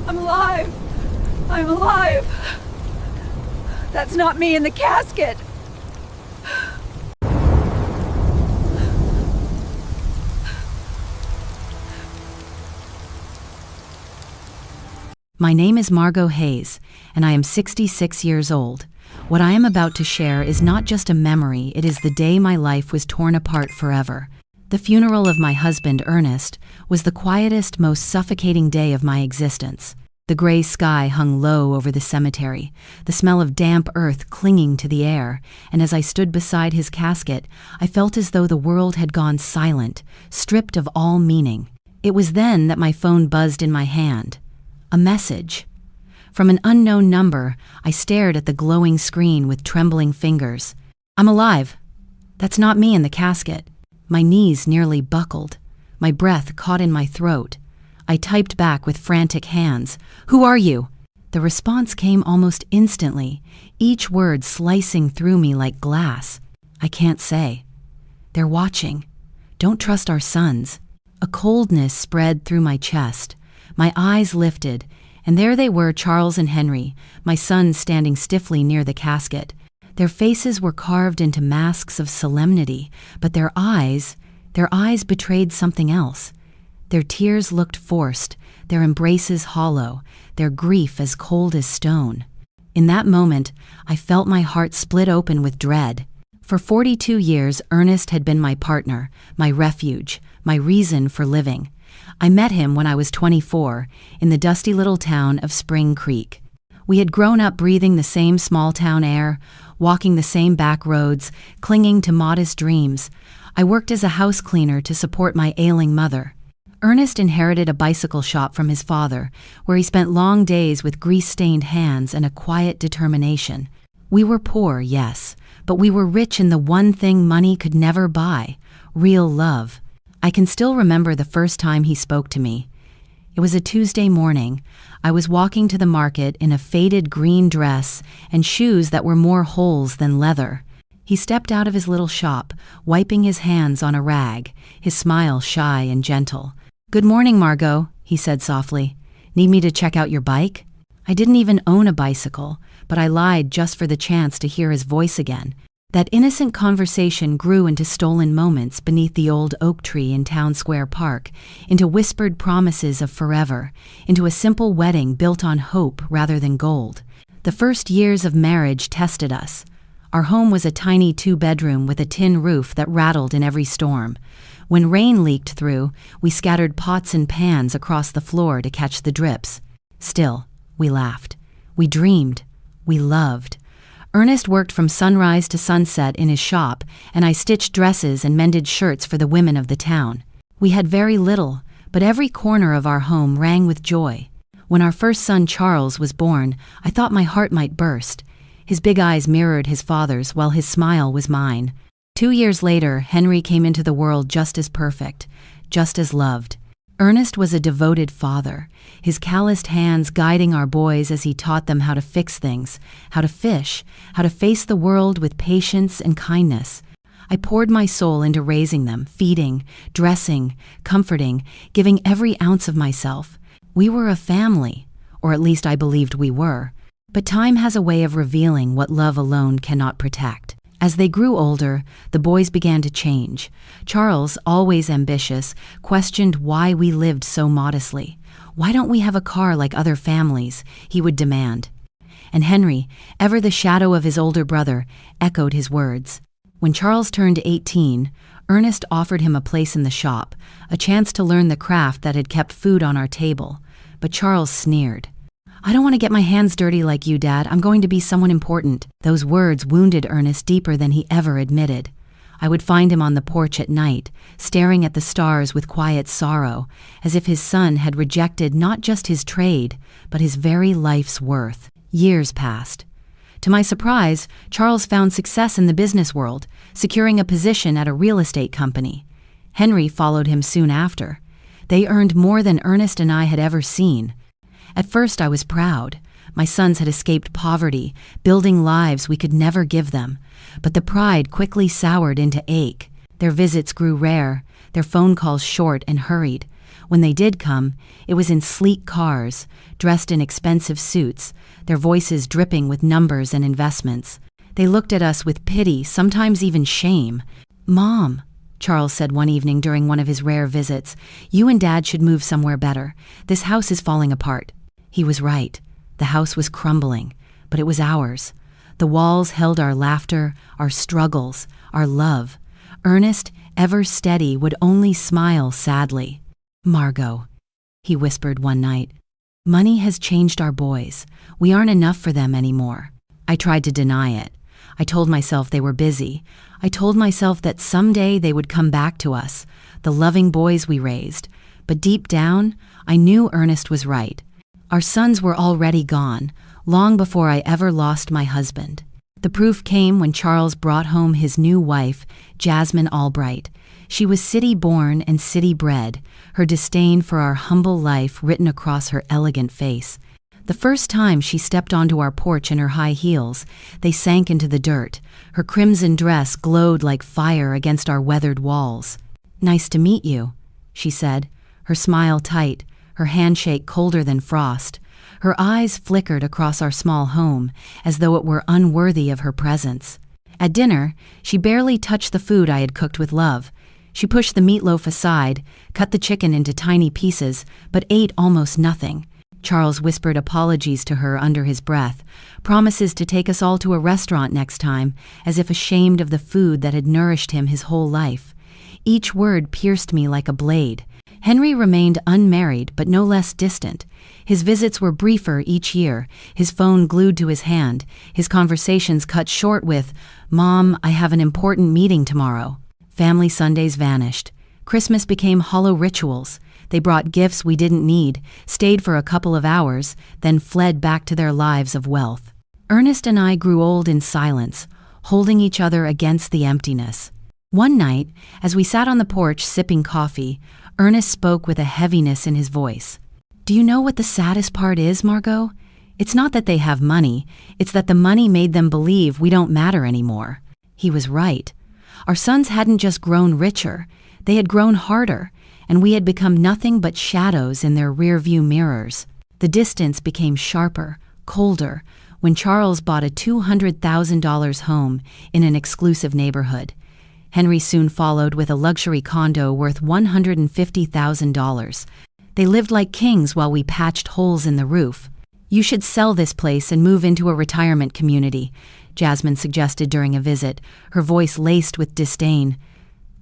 I'm alive. I'm alive. That's not me in the casket. My name is Margot Hayes, and I am 66 years old. What I am about to share is not just a memory, it is the day my life was torn apart forever. The funeral of my husband, Ernest, was the quietest, most suffocating day of my existence. The gray sky hung low over the cemetery, the smell of damp earth clinging to the air, and as I stood beside his casket, I felt as though the world had gone silent, stripped of all meaning. It was then that my phone buzzed in my hand. A message. From an unknown number, I stared at the glowing screen with trembling fingers. I'm alive. That's not me in the casket. My knees nearly buckled. My breath caught in my throat. I typed back with frantic hands. Who are you? The response came almost instantly, each word slicing through me like glass. I can't say. They're watching. Don't trust our sons. A coldness spread through my chest. My eyes lifted, and there they were, Charles and Henry, my sons standing stiffly near the casket. Their faces were carved into masks of solemnity, but their eyes betrayed something else. Their tears looked forced, their embraces hollow, their grief as cold as stone. In that moment, I felt my heart split open with dread. For 42 years, Ernest had been my partner, my refuge, my reason for living. I met him when I was 24, in the dusty little town of Spring Creek. We had grown up breathing the same small-town air, walking the same back roads, clinging to modest dreams. I worked as a house cleaner to support my ailing mother. Ernest inherited a bicycle shop from his father, where he spent long days with grease-stained hands and a quiet determination. We were poor, yes, but we were rich in the one thing money could never buy: real love. I can still remember the first time he spoke to me. It was a Tuesday morning. I was walking to the market in a faded green dress and shoes that were more holes than leather. He stepped out of his little shop, wiping his hands on a rag, his smile shy and gentle. "Good morning, Margot," he said softly. "Need me to check out your bike?" I didn't even own a bicycle, but I lied just for the chance to hear his voice again. That innocent conversation grew into stolen moments beneath the old oak tree in Town Square Park, into whispered promises of forever, into a simple wedding built on hope rather than gold. The first years of marriage tested us. Our home was a tiny 2-bedroom with a tin roof that rattled in every storm. When rain leaked through, we scattered pots and pans across the floor to catch the drips. Still, we laughed. We dreamed. We loved. Ernest worked from sunrise to sunset in his shop, and I stitched dresses and mended shirts for the women of the town. We had very little, but every corner of our home rang with joy. When our first son Charles was born, I thought my heart might burst. His big eyes mirrored his father's, while his smile was mine. 2 years later, Henry came into the world just as perfect, just as loved. Ernest was a devoted father, his calloused hands guiding our boys as he taught them how to fix things, how to fish, how to face the world with patience and kindness. I poured my soul into raising them, feeding, dressing, comforting, giving every ounce of myself. We were a family, or at least I believed we were. But time has a way of revealing what love alone cannot protect. As they grew older, the boys began to change. Charles, always ambitious, questioned why we lived so modestly. "Why don't we have a car like other families?" he would demand. And Henry, ever the shadow of his older brother, echoed his words. When Charles turned 18, Ernest offered him a place in the shop, a chance to learn the craft that had kept food on our table. But Charles sneered. "I don't want to get my hands dirty like you, Dad. I'm going to be someone important." Those words wounded Ernest deeper than he ever admitted. I would find him on the porch at night, staring at the stars with quiet sorrow, as if his son had rejected not just his trade, but his very life's worth. Years passed. To my surprise, Charles found success in the business world, securing a position at a real estate company. Henry followed him soon after. They earned more than Ernest and I had ever seen. At first I was proud. My sons had escaped poverty, building lives we could never give them. But the pride quickly soured into ache. Their visits grew rare, their phone calls short and hurried. When they did come, it was in sleek cars, dressed in expensive suits, their voices dripping with numbers and investments. They looked at us with pity, sometimes even shame. "Mom," Charles said one evening during one of his rare visits, "you and Dad should move somewhere better. This house is falling apart." He was right. The house was crumbling, but it was ours. The walls held our laughter, our struggles, our love. Ernest, ever steady, would only smile sadly. "Margot," he whispered one night, "money has changed our boys. We aren't enough for them anymore." I tried to deny it. I told myself they were busy. I told myself that someday they would come back to us, the loving boys we raised. But deep down, I knew Ernest was right. Our sons were already gone, long before I ever lost my husband. The proof came when Charles brought home his new wife, Jasmine Albright. She was city-born and city-bred, her disdain for our humble life written across her elegant face. The first time she stepped onto our porch in her high heels, they sank into the dirt. Her crimson dress glowed like fire against our weathered walls. "Nice to meet you," she said, her smile tight, her handshake colder than frost. Her eyes flickered across our small home, as though it were unworthy of her presence. At dinner, she barely touched the food I had cooked with love. She pushed the meatloaf aside, cut the chicken into tiny pieces, but ate almost nothing. Charles whispered apologies to her under his breath, promises to take us all to a restaurant next time, as if ashamed of the food that had nourished him his whole life. Each word pierced me like a blade. Henry remained unmarried, but no less distant. His visits were briefer each year, his phone glued to his hand, his conversations cut short with, "Mom, I have an important meeting tomorrow." Family Sundays vanished. Christmas became hollow rituals. They brought gifts we didn't need, stayed for a couple of hours, then fled back to their lives of wealth. Ernest and I grew old in silence, holding each other against the emptiness. One night, as we sat on the porch sipping coffee, Ernest spoke with a heaviness in his voice. "Do you know what the saddest part is, Margot? It's not that they have money, it's that the money made them believe we don't matter anymore." He was right. Our sons hadn't just grown richer, they had grown harder, and we had become nothing but shadows in their rearview mirrors. The distance became sharper, colder, when Charles bought a $200,000 home in an exclusive neighborhood. Henry soon followed with a luxury condo worth $150,000. They lived like kings while we patched holes in the roof. "You should sell this place and move into a retirement community," Jasmine suggested during a visit, her voice laced with disdain.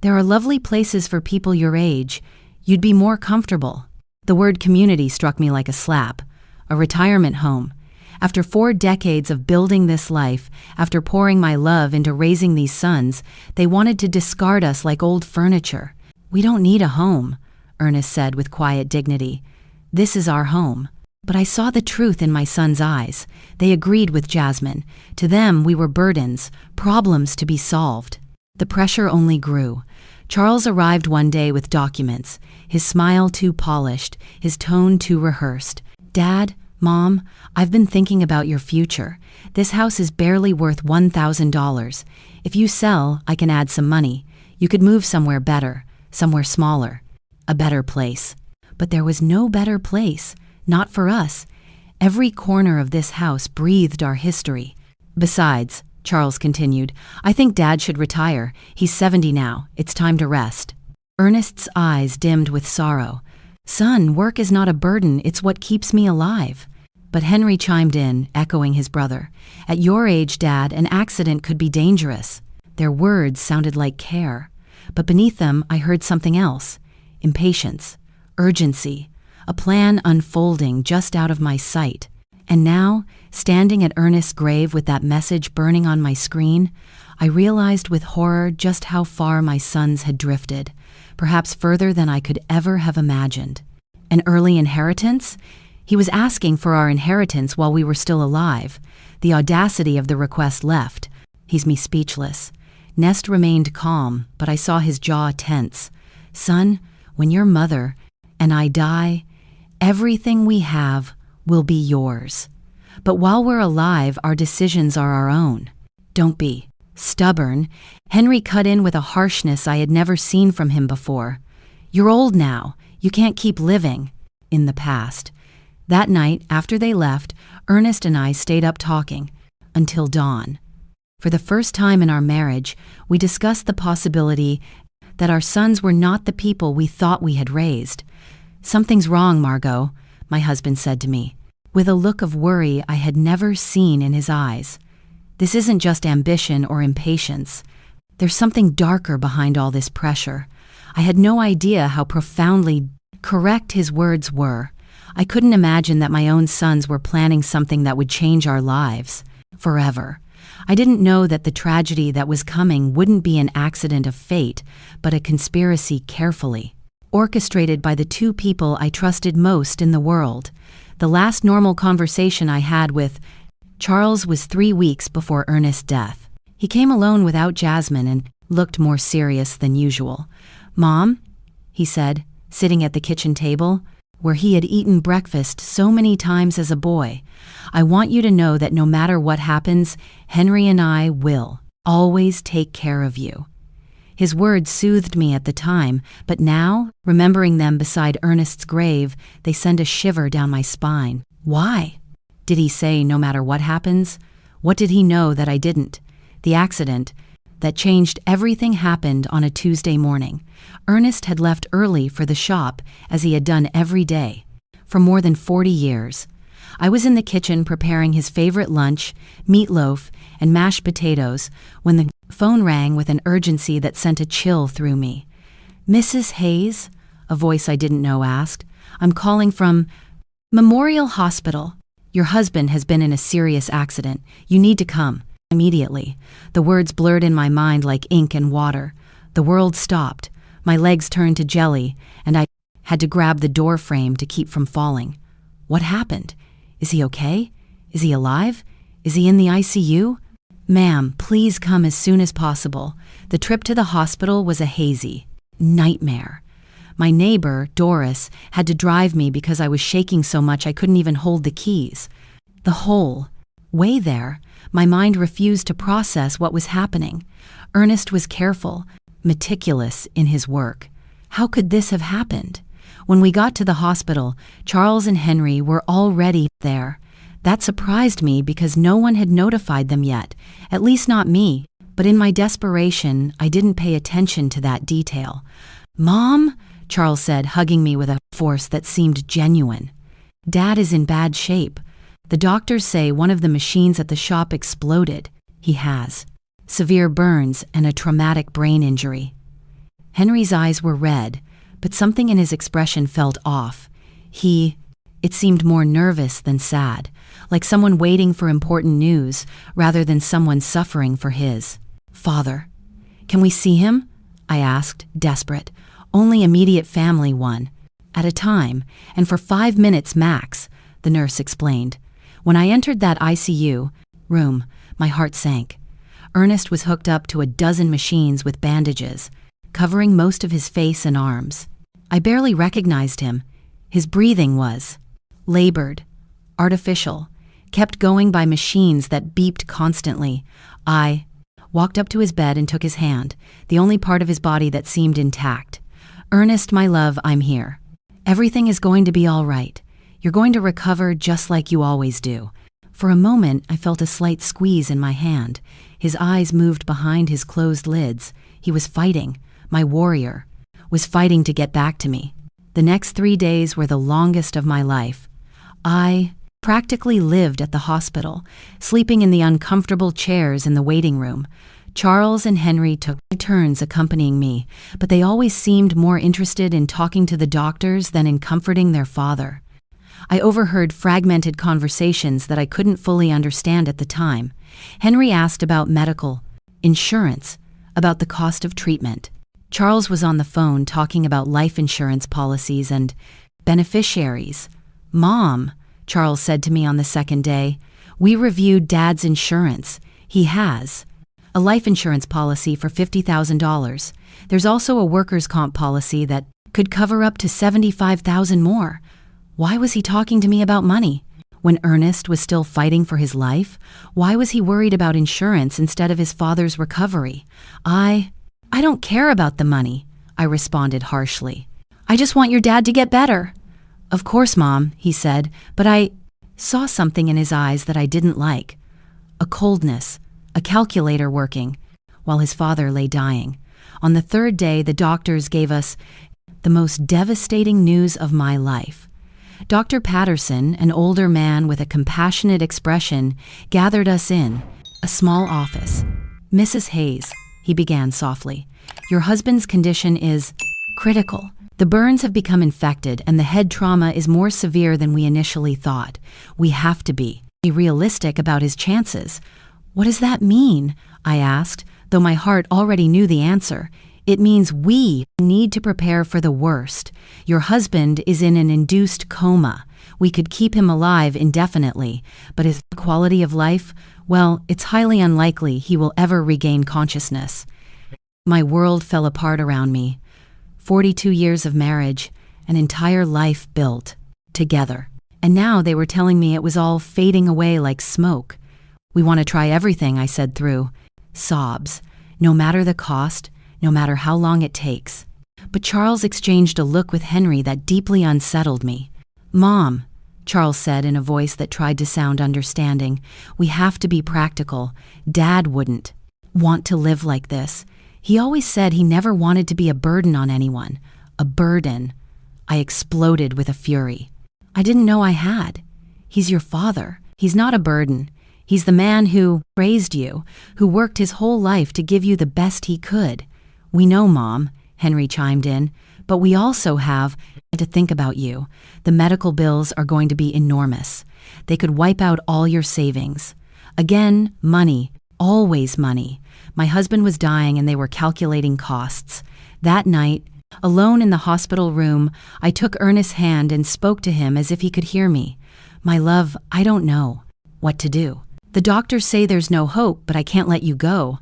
"There are lovely places for people your age. You'd be more comfortable." The word community struck me like a slap. A retirement home. After 4 decades of building this life, after pouring my love into raising these sons, they wanted to discard us like old furniture. "We don't need a home," Ernest said with quiet dignity. "This is our home." But I saw the truth in my sons' eyes. They agreed with Jasmine. To them, we were burdens, problems to be solved. The pressure only grew. Charles arrived one day with documents, his smile too polished, his tone too rehearsed. "Dad, Mom, I've been thinking about your future. This house is barely worth $1,000. If you sell, I can add some money. You could move somewhere better, somewhere smaller. A better place." But there was no better place. Not for us. Every corner of this house breathed our history. "Besides," Charles continued, "I think Dad should retire. He's 70 now. It's time to rest." Ernest's eyes dimmed with sorrow. "Son, work is not a burden. It's what keeps me alive." But Henry chimed in, echoing his brother. "At your age, Dad, an accident could be dangerous." Their words sounded like care. But beneath them, I heard something else. Impatience. Urgency. A plan unfolding just out of my sight. And now, standing at Ernest's grave with that message burning on my screen, I realized with horror just how far my sons had drifted, perhaps further than I could ever have imagined. An early inheritance? He was asking for our inheritance while we were still alive. The audacity of the request left. He's me speechless. Nest remained calm, but I saw his jaw tense. "Son, when your mother and I die, everything we have will be yours. But while we're alive, our decisions are our own. Don't be stubborn." Henry cut in with a harshness I had never seen from him before. "You're old now. You can't keep living in the past. That night, after they left, Ernest and I stayed up talking until dawn. For the first time in our marriage, we discussed the possibility that our sons were not the people we thought we had raised. "Something's wrong, Margot," my husband said to me, with a look of worry I had never seen in his eyes. "This isn't just ambition or impatience. There's something darker behind all this pressure." I had no idea how profoundly correct his words were. I couldn't imagine that my own sons were planning something that would change our lives forever. I didn't know that the tragedy that was coming wouldn't be an accident of fate, but a conspiracy carefully orchestrated by the two people I trusted most in the world. The last normal conversation I had with Charles was 3 weeks before Ernest's death. He came alone without Jasmine and looked more serious than usual. "Mom," he said, sitting at the kitchen table, where he had eaten breakfast so many times as a boy, "I want you to know that no matter what happens, Henry and I will always take care of you." His words soothed me at the time, but now, remembering them beside Ernest's grave, they send a shiver down my spine. Why? Did he say no matter what happens? What did he know that I didn't? The accident that changed everything happened on a Tuesday morning. Ernest had left early for the shop, as he had done every day for more than 40 years. I was in the kitchen preparing his favorite lunch, meatloaf and mashed potatoes, when the phone rang with an urgency that sent a chill through me. "Mrs. Hayes?" a voice I didn't know asked. "I'm calling from Memorial Hospital. Your husband has been in a serious accident. You need to come immediately." The words blurred in my mind like ink and water. The world stopped. My legs turned to jelly, and I had to grab the door frame to keep from falling. What happened? Is he okay? Is he alive? Is he in the ICU? "Ma'am, please come as soon as possible." The trip to the hospital was a hazy nightmare. My neighbor, Doris, had to drive me because I was shaking so much I couldn't even hold the keys. The whole way there, my mind refused to process what was happening. Ernest was careful, meticulous in his work. How could this have happened? When we got to the hospital, Charles and Henry were already there. That surprised me because no one had notified them yet, at least not me. But in my desperation, I didn't pay attention to that detail. "Mom," Charles said, hugging me with a force that seemed genuine. "Dad is in bad shape. The doctors say one of the machines at the shop exploded. He has severe burns and a traumatic brain injury." Henry's eyes were red, but something in his expression felt off. It seemed more nervous than sad, like someone waiting for important news rather than someone suffering for his father. "Can we see him?" I asked, desperate. "Only immediate family, one at a time, and for 5 minutes max," the nurse explained. When I entered that ICU room, my heart sank. Ernest was hooked up to a dozen machines with bandages, covering most of his face and arms. I barely recognized him. His breathing was labored, artificial, kept going by machines that beeped constantly. I walked up to his bed and took his hand, the only part of his body that seemed intact. "Ernest, my love, I'm here. Everything is going to be all right. You're going to recover just like you always do." For a moment, I felt a slight squeeze in my hand. His eyes moved behind his closed lids. He was fighting. My warrior was fighting to get back to me. The next 3 days were the longest of my life. I practically lived at the hospital, sleeping in the uncomfortable chairs in the waiting room. Charles and Henry took turns accompanying me, but they always seemed more interested in talking to the doctors than in comforting their father. I overheard fragmented conversations that I couldn't fully understand at the time. Henry asked about medical insurance, about the cost of treatment. Charles was on the phone talking about life insurance policies and beneficiaries. "Mom," Charles said to me on the second day, "we reviewed Dad's insurance. He has a life insurance policy for $50,000. There's also a workers' comp policy that could cover up to $75,000 more." Why was he talking to me about money? When Ernest was still fighting for his life, why was he worried about insurance instead of his father's recovery? I don't care about the money," I responded harshly. I just want your dad to get better." "Of course, Mom," he said, but I saw something in his eyes that I didn't like. A coldness, a calculator working, while his father lay dying. On the third day, the doctors gave us the most devastating news of my life. Dr. Patterson, an older man with a compassionate expression, gathered us in a small office. "Mrs. Hayes," he began softly, "your husband's condition is critical. The burns have become infected and the head trauma is more severe than we initially thought. We have to be realistic about his chances." "What does that mean?" I asked, though my heart already knew the answer. "It means we need to prepare for the worst. Your husband is in an induced coma. We could keep him alive indefinitely, but his quality of life, well, it's highly unlikely he will ever regain consciousness." My world fell apart around me. 42 years of marriage, an entire life built together. And now they were telling me it was all fading away like smoke. "We want to try everything," I said through sobs. "No matter the cost, no matter how long it takes." But Charles exchanged a look with Henry that deeply unsettled me. "Mom," Charles said in a voice that tried to sound understanding, "we have to be practical. Dad wouldn't want to live like this. He always said he never wanted to be a burden on anyone. A burden." I exploded with a fury. "I didn't know I had. He's your father. He's not a burden. He's the man who raised you, who worked his whole life to give you the best he could." "We know, Mom," Henry chimed in, "but we also have to think about you. The medical bills are going to be enormous. They could wipe out all your savings. Again, money, always money. My husband was dying and they were calculating costs. That night, alone in the hospital room, I took Ernest's hand and spoke to him as if he could hear me. 'My love, I don't know what to do. The doctors say there's no hope, but I can't let you go.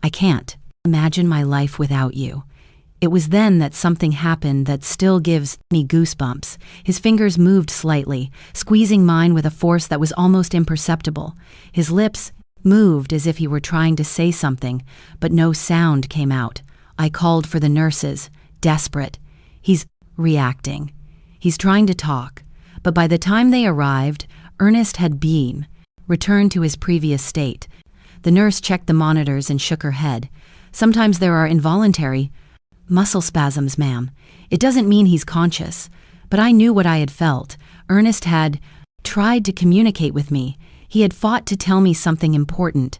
I can't imagine my life without you.' It was then that something happened that still gives me goosebumps. His fingers moved slightly, squeezing mine with a force that was almost imperceptible. His lips moved as if he were trying to say something, but no sound came out. I called for the nurses, desperate. He's reacting. He's trying to talk. But by the time they arrived, Ernest had returned to his previous state. The nurse checked the monitors and shook her head. "Sometimes there are involuntary muscle spasms, ma'am. It doesn't mean he's conscious." But I knew what I had felt. Ernest had tried to communicate with me. He had fought to tell me something important.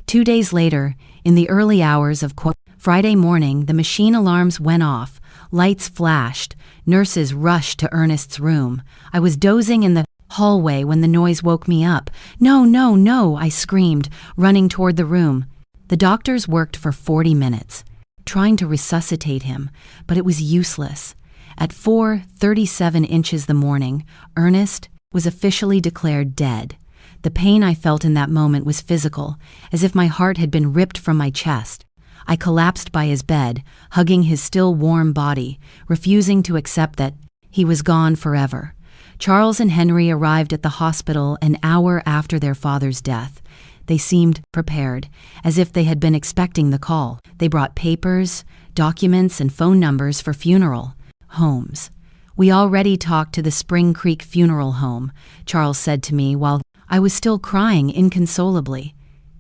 2 days later, in the early hours of Friday morning, the machine alarms went off. Lights flashed. Nurses rushed to Ernest's room. I was dozing in the hallway when the noise woke me up. "No, no, no," I screamed, running toward the room. The doctors worked for 40 minutes, trying to resuscitate him, but it was useless. At 4:37 inches the morning, Ernest was officially declared dead. The pain I felt in that moment was physical, as if my heart had been ripped from my chest. I collapsed by his bed, hugging his still warm body, refusing to accept that he was gone forever. Charles and Henry arrived at the hospital an hour after their father's death. They seemed prepared, as if they had been expecting the call. They brought papers, documents, and phone numbers for funeral homes. "We already talked to the Spring Creek Funeral Home," Charles said to me while I was still crying inconsolably.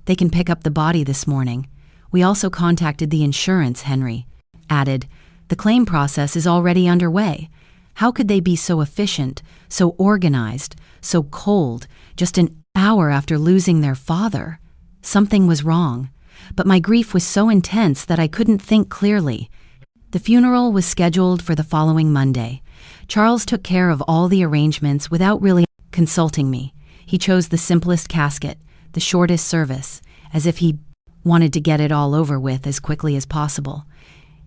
"They can pick up the body this morning. We also contacted the insurance," Henry added. "The claim process is already underway. How could they be so efficient, so organized, so cold, just an hour after losing their father?" Something was wrong, but my grief was so intense that I couldn't think clearly. The funeral was scheduled for the following Monday. Charles took care of all the arrangements without really consulting me. He chose the simplest casket, the shortest service, as if he wanted to get it all over with as quickly as possible.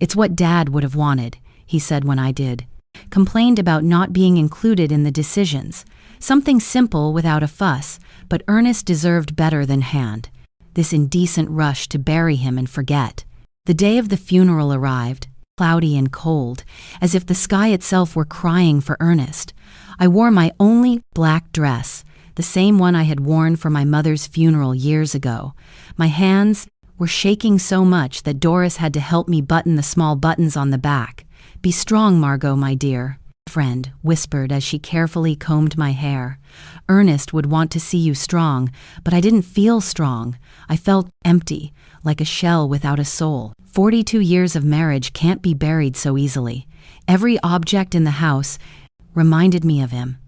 "It's what Dad would have wanted," he said when I did. Complained about not being included in the decisions. Something simple without a fuss, but Ernest deserved better than this indecent rush to bury him and forget. The day of the funeral arrived, cloudy and cold, as if the sky itself were crying for Ernest. I wore my only black dress, the same one I had worn for my mother's funeral years ago. My hands were shaking so much that Doris had to help me button the small buttons on the back. "Be strong, Margot, my dear," friend whispered as she carefully combed my hair. "Ernest would want to see you strong, but I didn't feel strong. I felt empty, like a shell without a soul. 42 years of marriage can't be buried so easily. Every object in the house reminded me of him.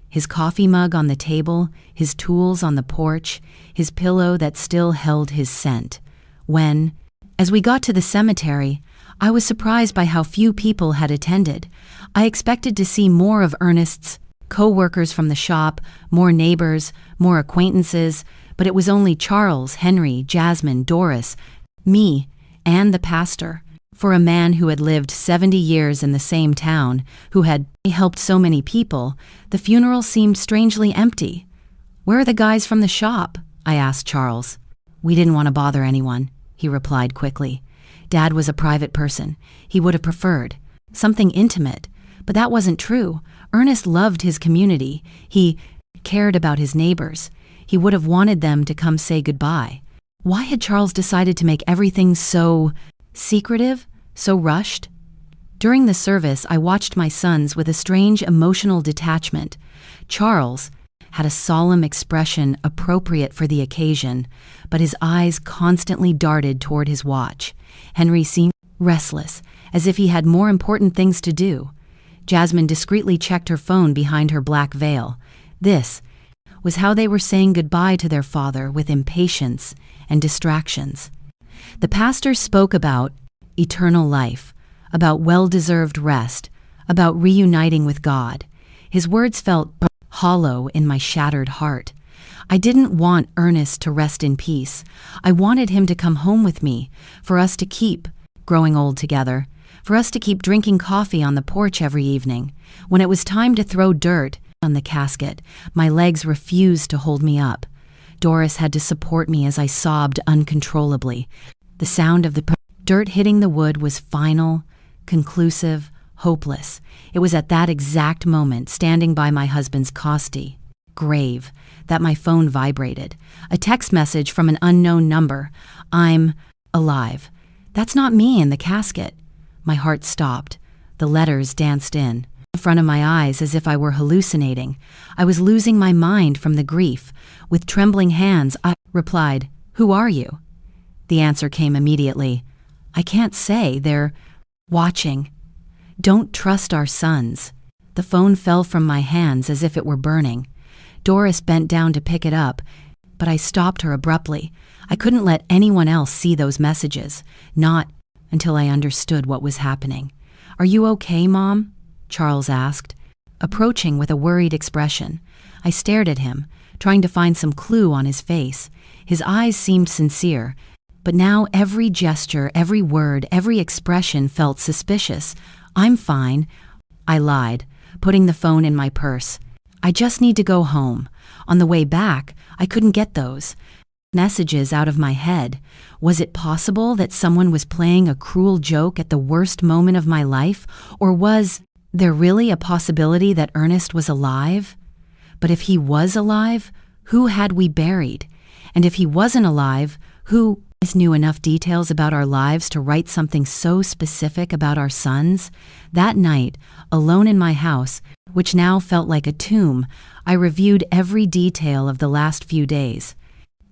His coffee mug on the table, his tools on the porch, his pillow that still held his scent. As we got to the cemetery, I was surprised by how few people had attended. I expected to see more of Ernest's co-workers from the shop, more neighbors, more acquaintances, but it was only Charles, Henry, Jasmine, Doris, me, and the pastor. For a man who had lived 70 years in the same town, who had helped so many people, the funeral seemed strangely empty. "Where are the guys from the shop?" I asked Charles. "We didn't want to bother anyone," he replied quickly. "Dad was a private person. He would have preferred something intimate, but that wasn't true. Ernest loved his community. He cared about his neighbors. He would have wanted them to come say goodbye." Why had Charles decided to make everything so secretive, so rushed? During the service, I watched my sons with a strange emotional detachment. Charles had a solemn expression appropriate for the occasion, but his eyes constantly darted toward his watch. Henry seemed restless, as if he had more important things to do. Jasmine discreetly checked her phone behind her black veil. This was how they were saying goodbye to their father, with impatience and distractions. The pastor spoke about eternal life, about well-deserved rest, about reuniting with God. His words felt hollow in my shattered heart. I didn't want Ernest to rest in peace. I wanted him to come home with me, for us to keep growing old together, for us to keep drinking coffee on the porch every evening. When it was time to throw dirt on the casket, my legs refused to hold me up. Doris had to support me as I sobbed uncontrollably. The sound of the dirt hitting the wood was final, conclusive, hopeless. It was at that exact moment, standing by my husband's costly grave, that my phone vibrated. A text message from an unknown number. "I'm alive. That's not me in the casket." My heart stopped. The letters danced in front of my eyes as if I were hallucinating. I was losing my mind from the grief. With trembling hands, I replied, "Who are you?" The answer came immediately. "I can't say. They're watching. Don't trust our sons." The phone fell from my hands as if it were burning. Doris bent down to pick it up, but I stopped her abruptly. I couldn't let anyone else see those messages, not until I understood what was happening. "Are you okay, Mom?" Charles asked, approaching with a worried expression. I stared at him, trying to find some clue on his face. His eyes seemed sincere, but now every gesture, every word, every expression felt suspicious. "I'm fine," I lied, putting the phone in my purse. "I just need to go home." On the way back, I couldn't get those messages out of my head. Was it possible that someone was playing a cruel joke at the worst moment of my life? Or was there really a possibility that Ernest was alive? But if he was alive, who had we buried? And if he wasn't alive, who knew enough details about our lives to write something so specific about our sons? That night, alone in my house, which now felt like a tomb, I reviewed every detail of the last few days.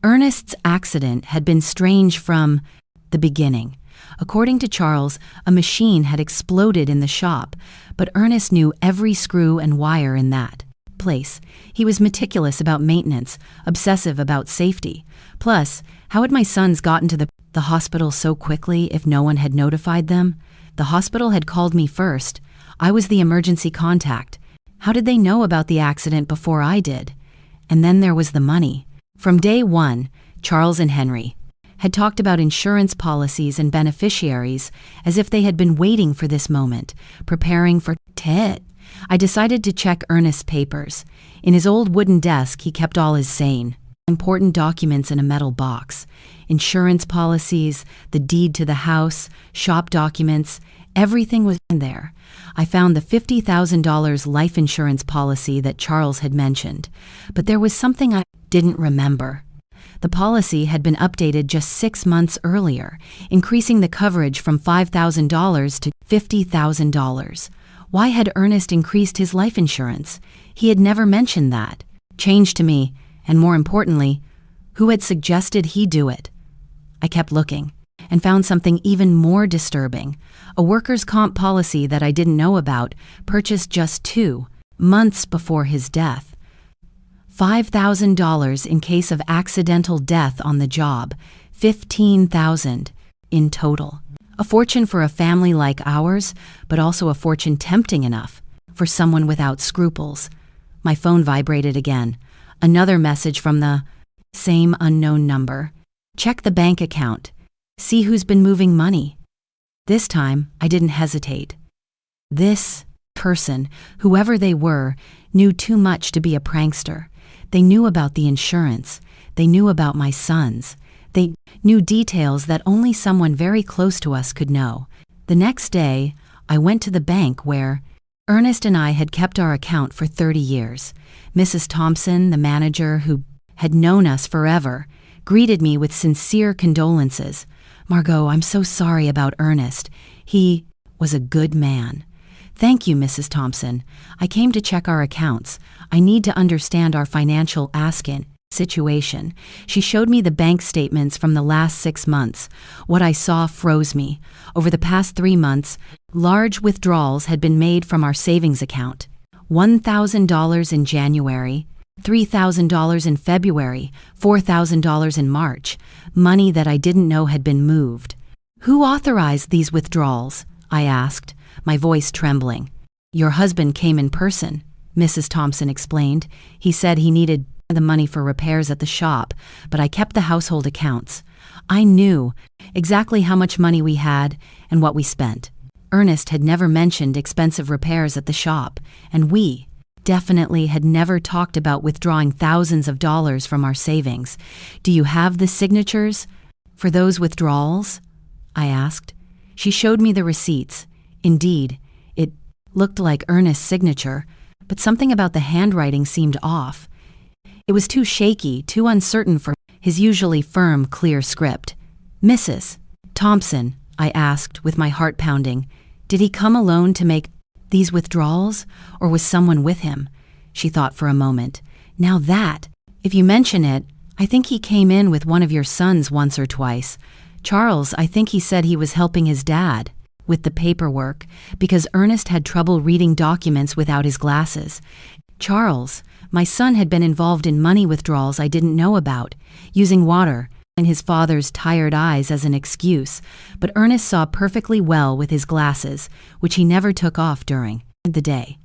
Ernest's accident had been strange from the beginning. According to Charles, a machine had exploded in the shop, but Ernest knew every screw and wire in that place. He was meticulous about maintenance, obsessive about safety. Plus, how had my sons gotten to the hospital so quickly if no one had notified them? The hospital had called me first. I was the emergency contact. How did they know about the accident before I did? And then there was the money. From day one, Charles and Henry had talked about insurance policies and beneficiaries as if they had been waiting for this moment, preparing for it. I decided to check Ernest's papers. In his old wooden desk, he kept all his important documents in a metal box. Insurance policies, the deed to the house, shop documents, everything was in there. I found the $50,000 life insurance policy that Charles had mentioned, but there was something I didn't remember. The policy had been updated just 6 months earlier, increasing the coverage from $5,000 to $50,000. Why had Ernest increased his life insurance? He had never mentioned that. Changed to me, and more importantly, who had suggested he do it? I kept looking, and found something even more disturbing. A workers' comp policy that I didn't know about, purchased just 2 months before his death. $5,000 in case of accidental death on the job, $15,000 in total. A fortune for a family like ours, but also a fortune tempting enough for someone without scruples. My phone vibrated again. Another message from the same unknown number. Check the bank account. See who's been moving money. This time, I didn't hesitate. This person, whoever they were, knew too much to be a prankster. They knew about the insurance. They knew about my sons. They knew details that only someone very close to us could know. The next day, I went to the bank where Ernest and I had kept our account for 30 years. Mrs. Thompson, the manager who had known us forever, greeted me with sincere condolences. "Margot, I'm so sorry about Ernest. He was a good man." "Thank you, Mrs. Thompson. I came to check our accounts. I need to understand our financial situation." She showed me the bank statements from the last 6 months. What I saw froze me. Over the past 3 months, large withdrawals had been made from our savings account. $1,000 in January, $3,000 in February, $4,000 in March, money that I didn't know had been moved. "Who authorized these withdrawals?" I asked, my voice trembling. "Your husband came in person," Mrs. Thompson explained. "He said he needed the money for repairs at the shop, but I kept the household accounts. I knew exactly how much money we had and what we spent." Ernest had never mentioned expensive repairs at the shop, and we definitely had never talked about withdrawing thousands of dollars from our savings. "Do you have the signatures for those withdrawals?" I asked. She showed me the receipts. Indeed, it looked like Ernest's signature, but something about the handwriting seemed off. It was too shaky, too uncertain for his usually firm, clear script. "Mrs. Thompson," I asked with my heart pounding, "did he come alone to make these withdrawals, or was someone with him?" She thought for a moment. "Now that, if you mention it, I think he came in with one of your sons once or twice. Charles, I think he said he was helping his dad with the paperwork because Ernest had trouble reading documents without his glasses. Charles, my son, had been involved in money withdrawals I didn't know about, using water in his father's tired eyes as an excuse, but Ernest saw perfectly well with his glasses, which he never took off during the day."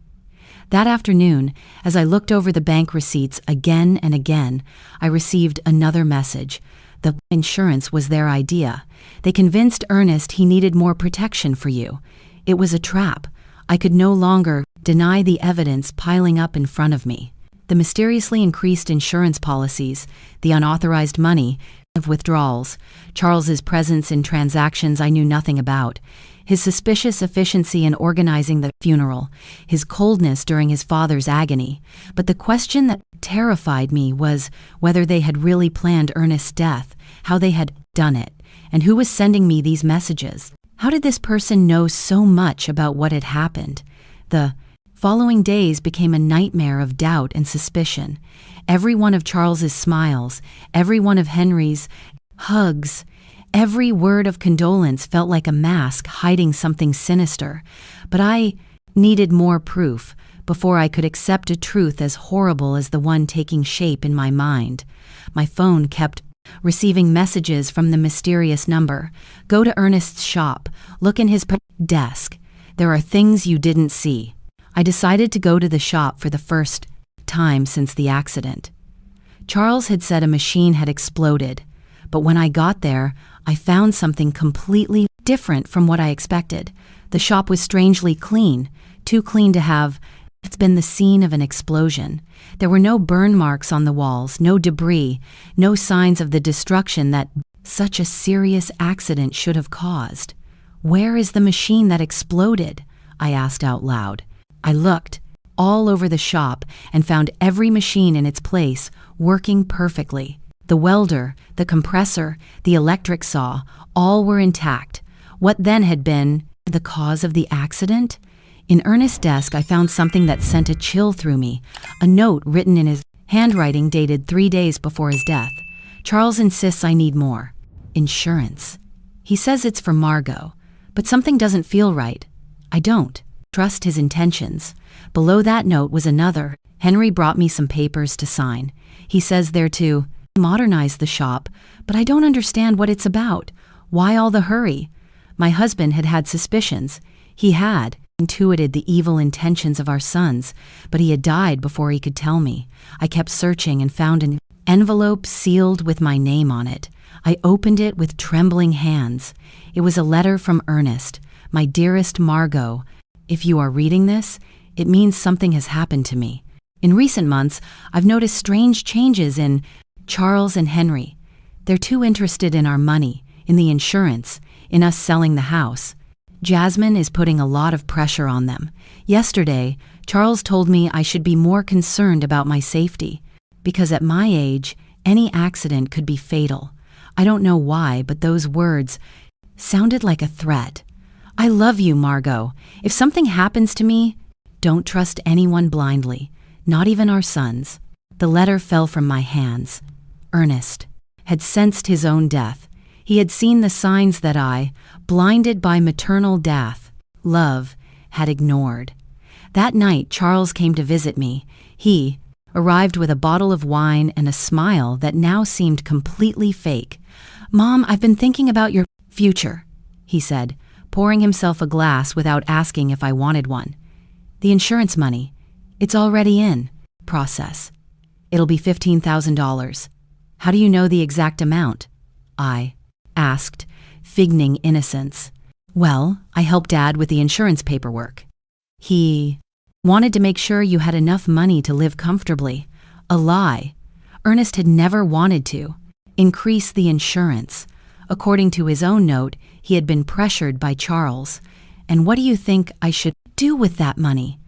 That afternoon, as I looked over the bank receipts again and again, I received another message. The insurance was their idea. They convinced Ernest he needed more protection for you. It was a trap. I could no longer deny the evidence piling up in front of me. The mysteriously increased insurance policies, the unauthorized money of withdrawals, Charles's presence in transactions I knew nothing about, his suspicious efficiency in organizing the funeral, his coldness during his father's agony. But the question that terrified me was whether they had really planned Ernest's death, how they had done it, and who was sending me these messages. How did this person know so much about what had happened? The following days became a nightmare of doubt and suspicion. Every one of Charles's smiles, every one of Henry's hugs, every word of condolence felt like a mask hiding something sinister. But I needed more proof before I could accept a truth as horrible as the one taking shape in my mind. My phone kept receiving messages from the mysterious number. "Go to Ernest's shop. Look in his desk. There are things you didn't see." I decided to go to the shop for the first time since the accident. Charles had said a machine had exploded, but when I got there, I found something completely different from what I expected. The shop was strangely clean, too clean to have it's been the scene of an explosion. There were no burn marks on the walls, no debris, no signs of the destruction that such a serious accident should have caused. "Where is the machine that exploded?" I asked out loud. I looked all over the shop and found every machine in its place, working perfectly. The welder, the compressor, the electric saw, all were intact. What then had been the cause of the accident? In Ernest's desk, I found something that sent a chill through me, a note written in his handwriting dated 3 days before his death. Charles insists I need more. Insurance. He says it's for Margot, but something doesn't feel right. I don't trust his intentions. Below that note was another. Henry brought me some papers to sign. He says they're to modernize the shop, but I don't understand what it's about. Why all the hurry? My husband had had suspicions. He had intuited the evil intentions of our sons, but he had died before he could tell me. I kept searching and found an envelope sealed with my name on it. I opened it with trembling hands. It was a letter from Ernest. My dearest Margot, if you are reading this, it means something has happened to me. In recent months, I've noticed strange changes in Charles and Henry. They're too interested in our money, in the insurance, in us selling the house. Jasmine is putting a lot of pressure on them. Yesterday, Charles told me I should be more concerned about my safety, because at my age, any accident could be fatal. I don't know why, but those words sounded like a threat. I love you, Margot. If something happens to me, don't trust anyone blindly, not even our sons. The letter fell from my hands. Ernest had sensed his own death. He had seen the signs that I, blinded by maternal death, love, had ignored. That night, Charles came to visit me. He arrived with a bottle of wine and a smile that now seemed completely fake. "Mom, I've been thinking about your future," he said, pouring himself a glass without asking if I wanted one. "The insurance money, it's already in process. It'll be $15,000. How do you know the exact amount?" I asked, feigning innocence. "Well, I helped Dad with the insurance paperwork. He wanted to make sure you had enough money to live comfortably." A lie. Ernest had never wanted to increase the insurance. According to his own note, he had been pressured by Charles. "And what do you think I should do with that money?"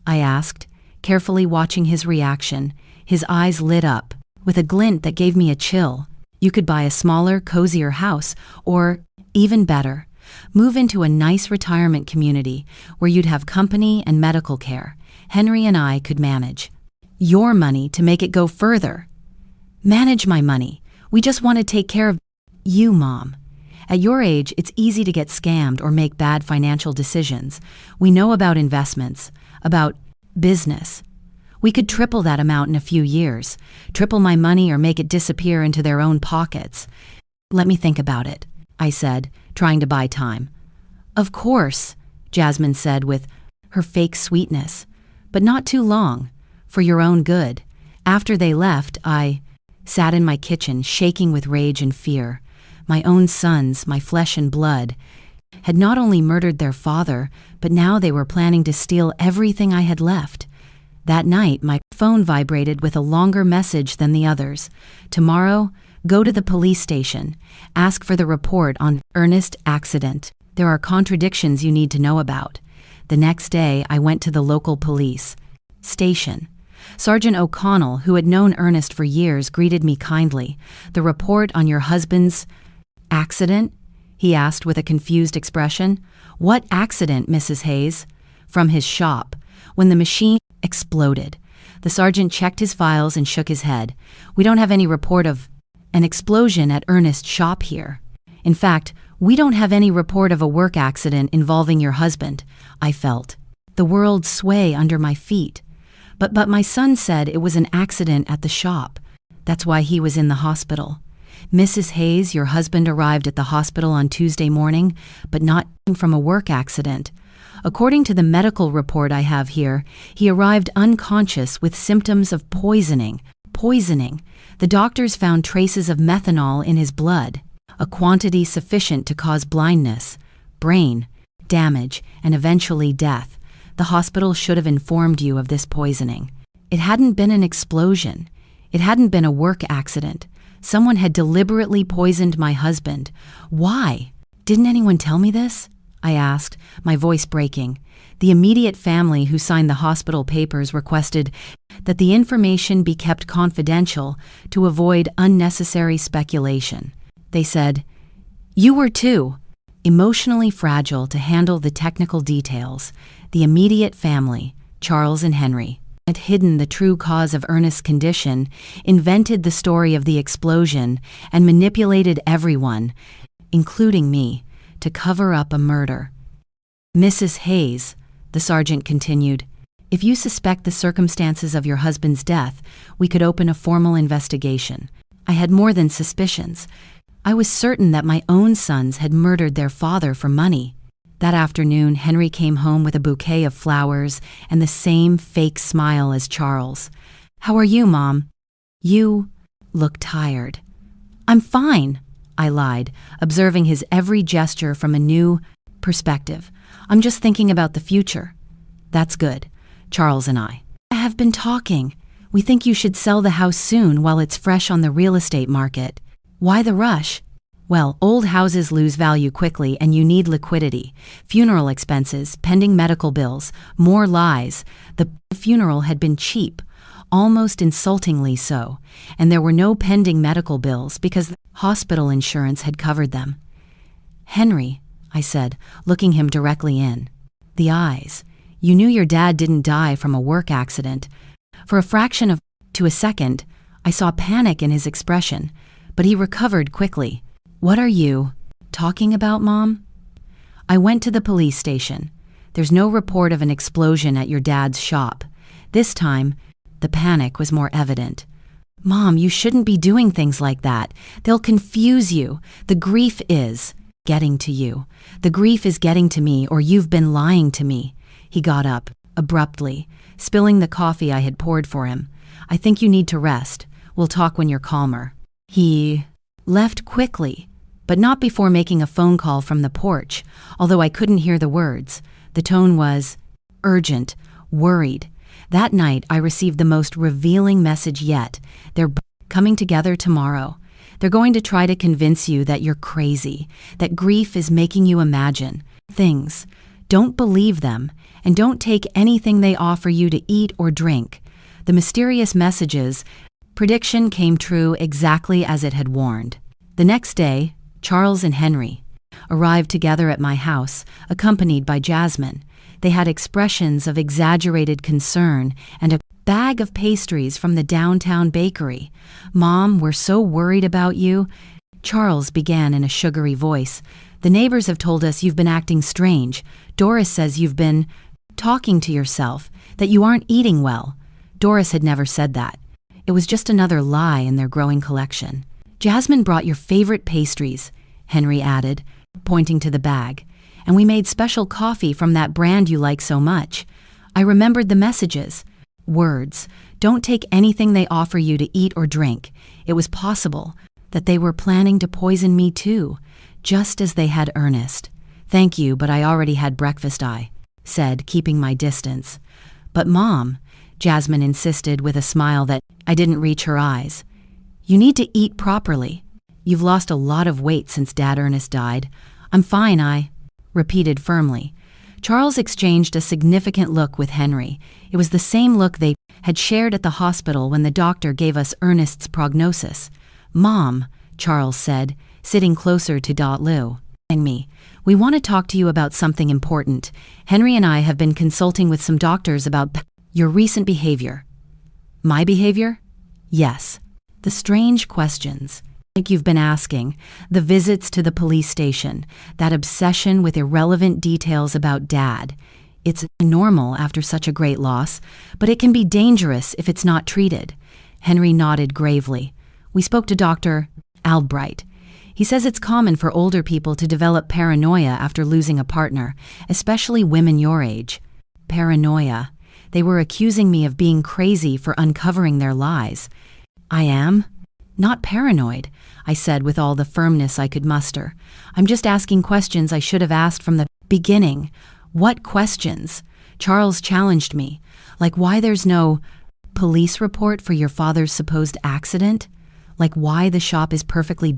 I asked, carefully watching his reaction. His eyes lit up with a glint that gave me a chill. "You could buy a smaller, cozier house, or, even better, move into a nice retirement community where you'd have company and medical care. Henry and I could manage your money to make it go further." "Manage my money. We just want to take care of you, Mom. At your age, it's easy to get scammed or make bad financial decisions. We know about investments, about business. We could triple that amount in a few years, triple my money or make it disappear into their own pockets. Let me think about it," I said, trying to buy time. "Of course," Jasmine said with her fake sweetness, "but not too long, for your own good." After they left, I sat in my kitchen, shaking with rage and fear. My own sons, my flesh and blood, had not only murdered their father, but now they were planning to steal everything I had left. That night, my phone vibrated with a longer message than the others. "Tomorrow, go to the police station. Ask for the report on Ernest accident. There are contradictions you need to know about." The next day, I went to the local police station. Sergeant O'Connell, who had known Ernest for years, greeted me kindly. "The report on your husband's accident?" he asked with a confused expression. "What accident, Mrs. Hayes?" "From his shop, when the machine exploded." The sergeant checked his files and shook his head. "We don't have any report of an explosion at Ernest's shop here. In fact, we don't have any report of a work accident involving your husband." I felt the world sway under my feet. But my son said it was an accident at the shop. That's why he was in the hospital. "Mrs. Hayes, your husband arrived at the hospital on Tuesday morning, but not from a work accident. According to the medical report I have here, he arrived unconscious with symptoms of poisoning. The doctors found traces of methanol in his blood, a quantity sufficient to cause blindness, brain damage, and eventually death. The hospital should have informed you of this poisoning. It hadn't been an explosion. It hadn't been a work accident. Someone had deliberately poisoned my husband. Why? Didn't anyone tell me this?" I asked, my voice breaking. The immediate family who signed the hospital papers requested that the information be kept confidential to avoid unnecessary speculation. They said, "You were too emotionally fragile to handle the technical details. The immediate family, Charles and Henry, had hidden the true cause of Ernest's condition, invented the story of the explosion, and manipulated everyone, including me, to cover up a murder." "Mrs. Hayes," the sergeant continued, "if you suspect the circumstances of your husband's death, we could open a formal investigation. I had more than suspicions. I was certain that my own sons had murdered their father for money." That afternoon, Henry came home with a bouquet of flowers and the same fake smile as Charles. "How are you, Mom?" "You look tired." "I'm fine," I lied, observing his every gesture from a new perspective. "I'm just thinking about the future." "That's good. Charles and I have been talking. We think you should sell the house soon while it's fresh on the real estate market." "Why the rush?" "Well, old houses lose value quickly and you need liquidity. Funeral expenses, pending medical bills, more lies. The funeral had been cheap, almost insultingly so, and there were no pending medical bills because the hospital insurance had covered them." "Henry," I said, looking him directly in the eyes, "you knew your dad didn't die from a work accident." For a fraction of a second, I saw panic in his expression, but he recovered quickly. "What are you talking about, Mom?" "I went to the police station. There's no report of an explosion at your dad's shop." This time, the panic was more evident. "Mom, you shouldn't be doing things like that. They'll confuse you. The grief is getting to you. The grief is getting to me, or you've been lying to me." He got up, abruptly, spilling the coffee I had poured for him. "I think you need to rest. We'll talk when you're calmer." He left quickly, but not before making a phone call from the porch, although I couldn't hear the words. The tone was urgent, worried. That night, I received the most revealing message yet. "They're coming together tomorrow. They're going to try to convince you that you're crazy, that grief is making you imagine things. Don't believe them, and don't take anything they offer you to eat or drink." The mysterious messages' prediction came true exactly as it had warned. The next day, Charles and Henry arrived together at my house, accompanied by Jasmine. They had expressions of exaggerated concern and a bag of pastries from the downtown bakery. "Mom, we're so worried about you," Charles began in a sugary voice. "The neighbors have told us you've been acting strange. Doris says you've been talking to yourself, that you aren't eating well." Doris had never said that. It was just another lie in their growing collection. "Jasmine brought your favorite pastries," Henry added, pointing to the bag, "and we made special coffee from that brand you like so much." I remembered the messages. Words, "Don't take anything they offer you to eat or drink." It was possible that they were planning to poison me too, just as they had Ernest. "Thank you, but I already had breakfast," I said, keeping my distance. "But Mom," Jasmine insisted with a smile that I didn't reach her eyes, "you need to eat properly. You've lost a lot of weight since Dad Ernest died." "I'm fine," I repeated firmly. Charles exchanged a significant look with Henry. It was the same look they had shared at the hospital when the doctor gave us Ernest's prognosis. "Mom," Charles said, sitting closer to Lou and me, "we want to talk to you about something important. Henry and I have been consulting with some doctors about your recent behavior." "My behavior?" "Yes. The strange questions like you've been asking, the visits to the police station, that obsession with irrelevant details about Dad. It's normal after such a great loss, but it can be dangerous if it's not treated." Henry nodded gravely. "We spoke to Dr. Albright. He says it's common for older people to develop paranoia after losing a partner, especially women your age." Paranoia. They were accusing me of being crazy for uncovering their lies. "I am not paranoid," I said with all the firmness I could muster. "I'm just asking questions I should have asked from the beginning." "What questions?" Charles challenged me. "Like why there's no police report for your father's supposed accident? Like why the shop is perfectly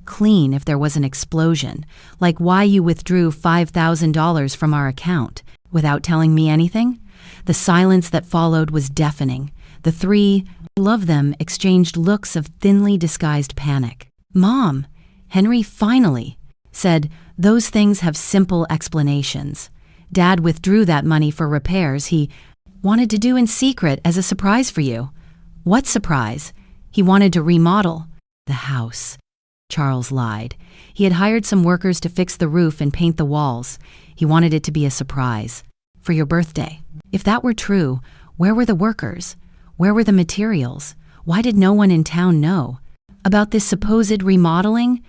clean if there was an explosion? Like why you withdrew $5,000 from our account?" without telling me anything? The silence that followed was deafening. The three, I love them, exchanged looks of thinly disguised panic. Mom, Henry finally said, those things have simple explanations. Dad withdrew that money for repairs he wanted to do in secret as a surprise for you. What surprise? He wanted to remodel the house. Charles lied. He had hired some workers to fix the roof and paint the walls. He wanted it to be a surprise. For your birthday. If that were true, where were the workers? Where were the materials? Why did no one in town know? About this supposed remodeling?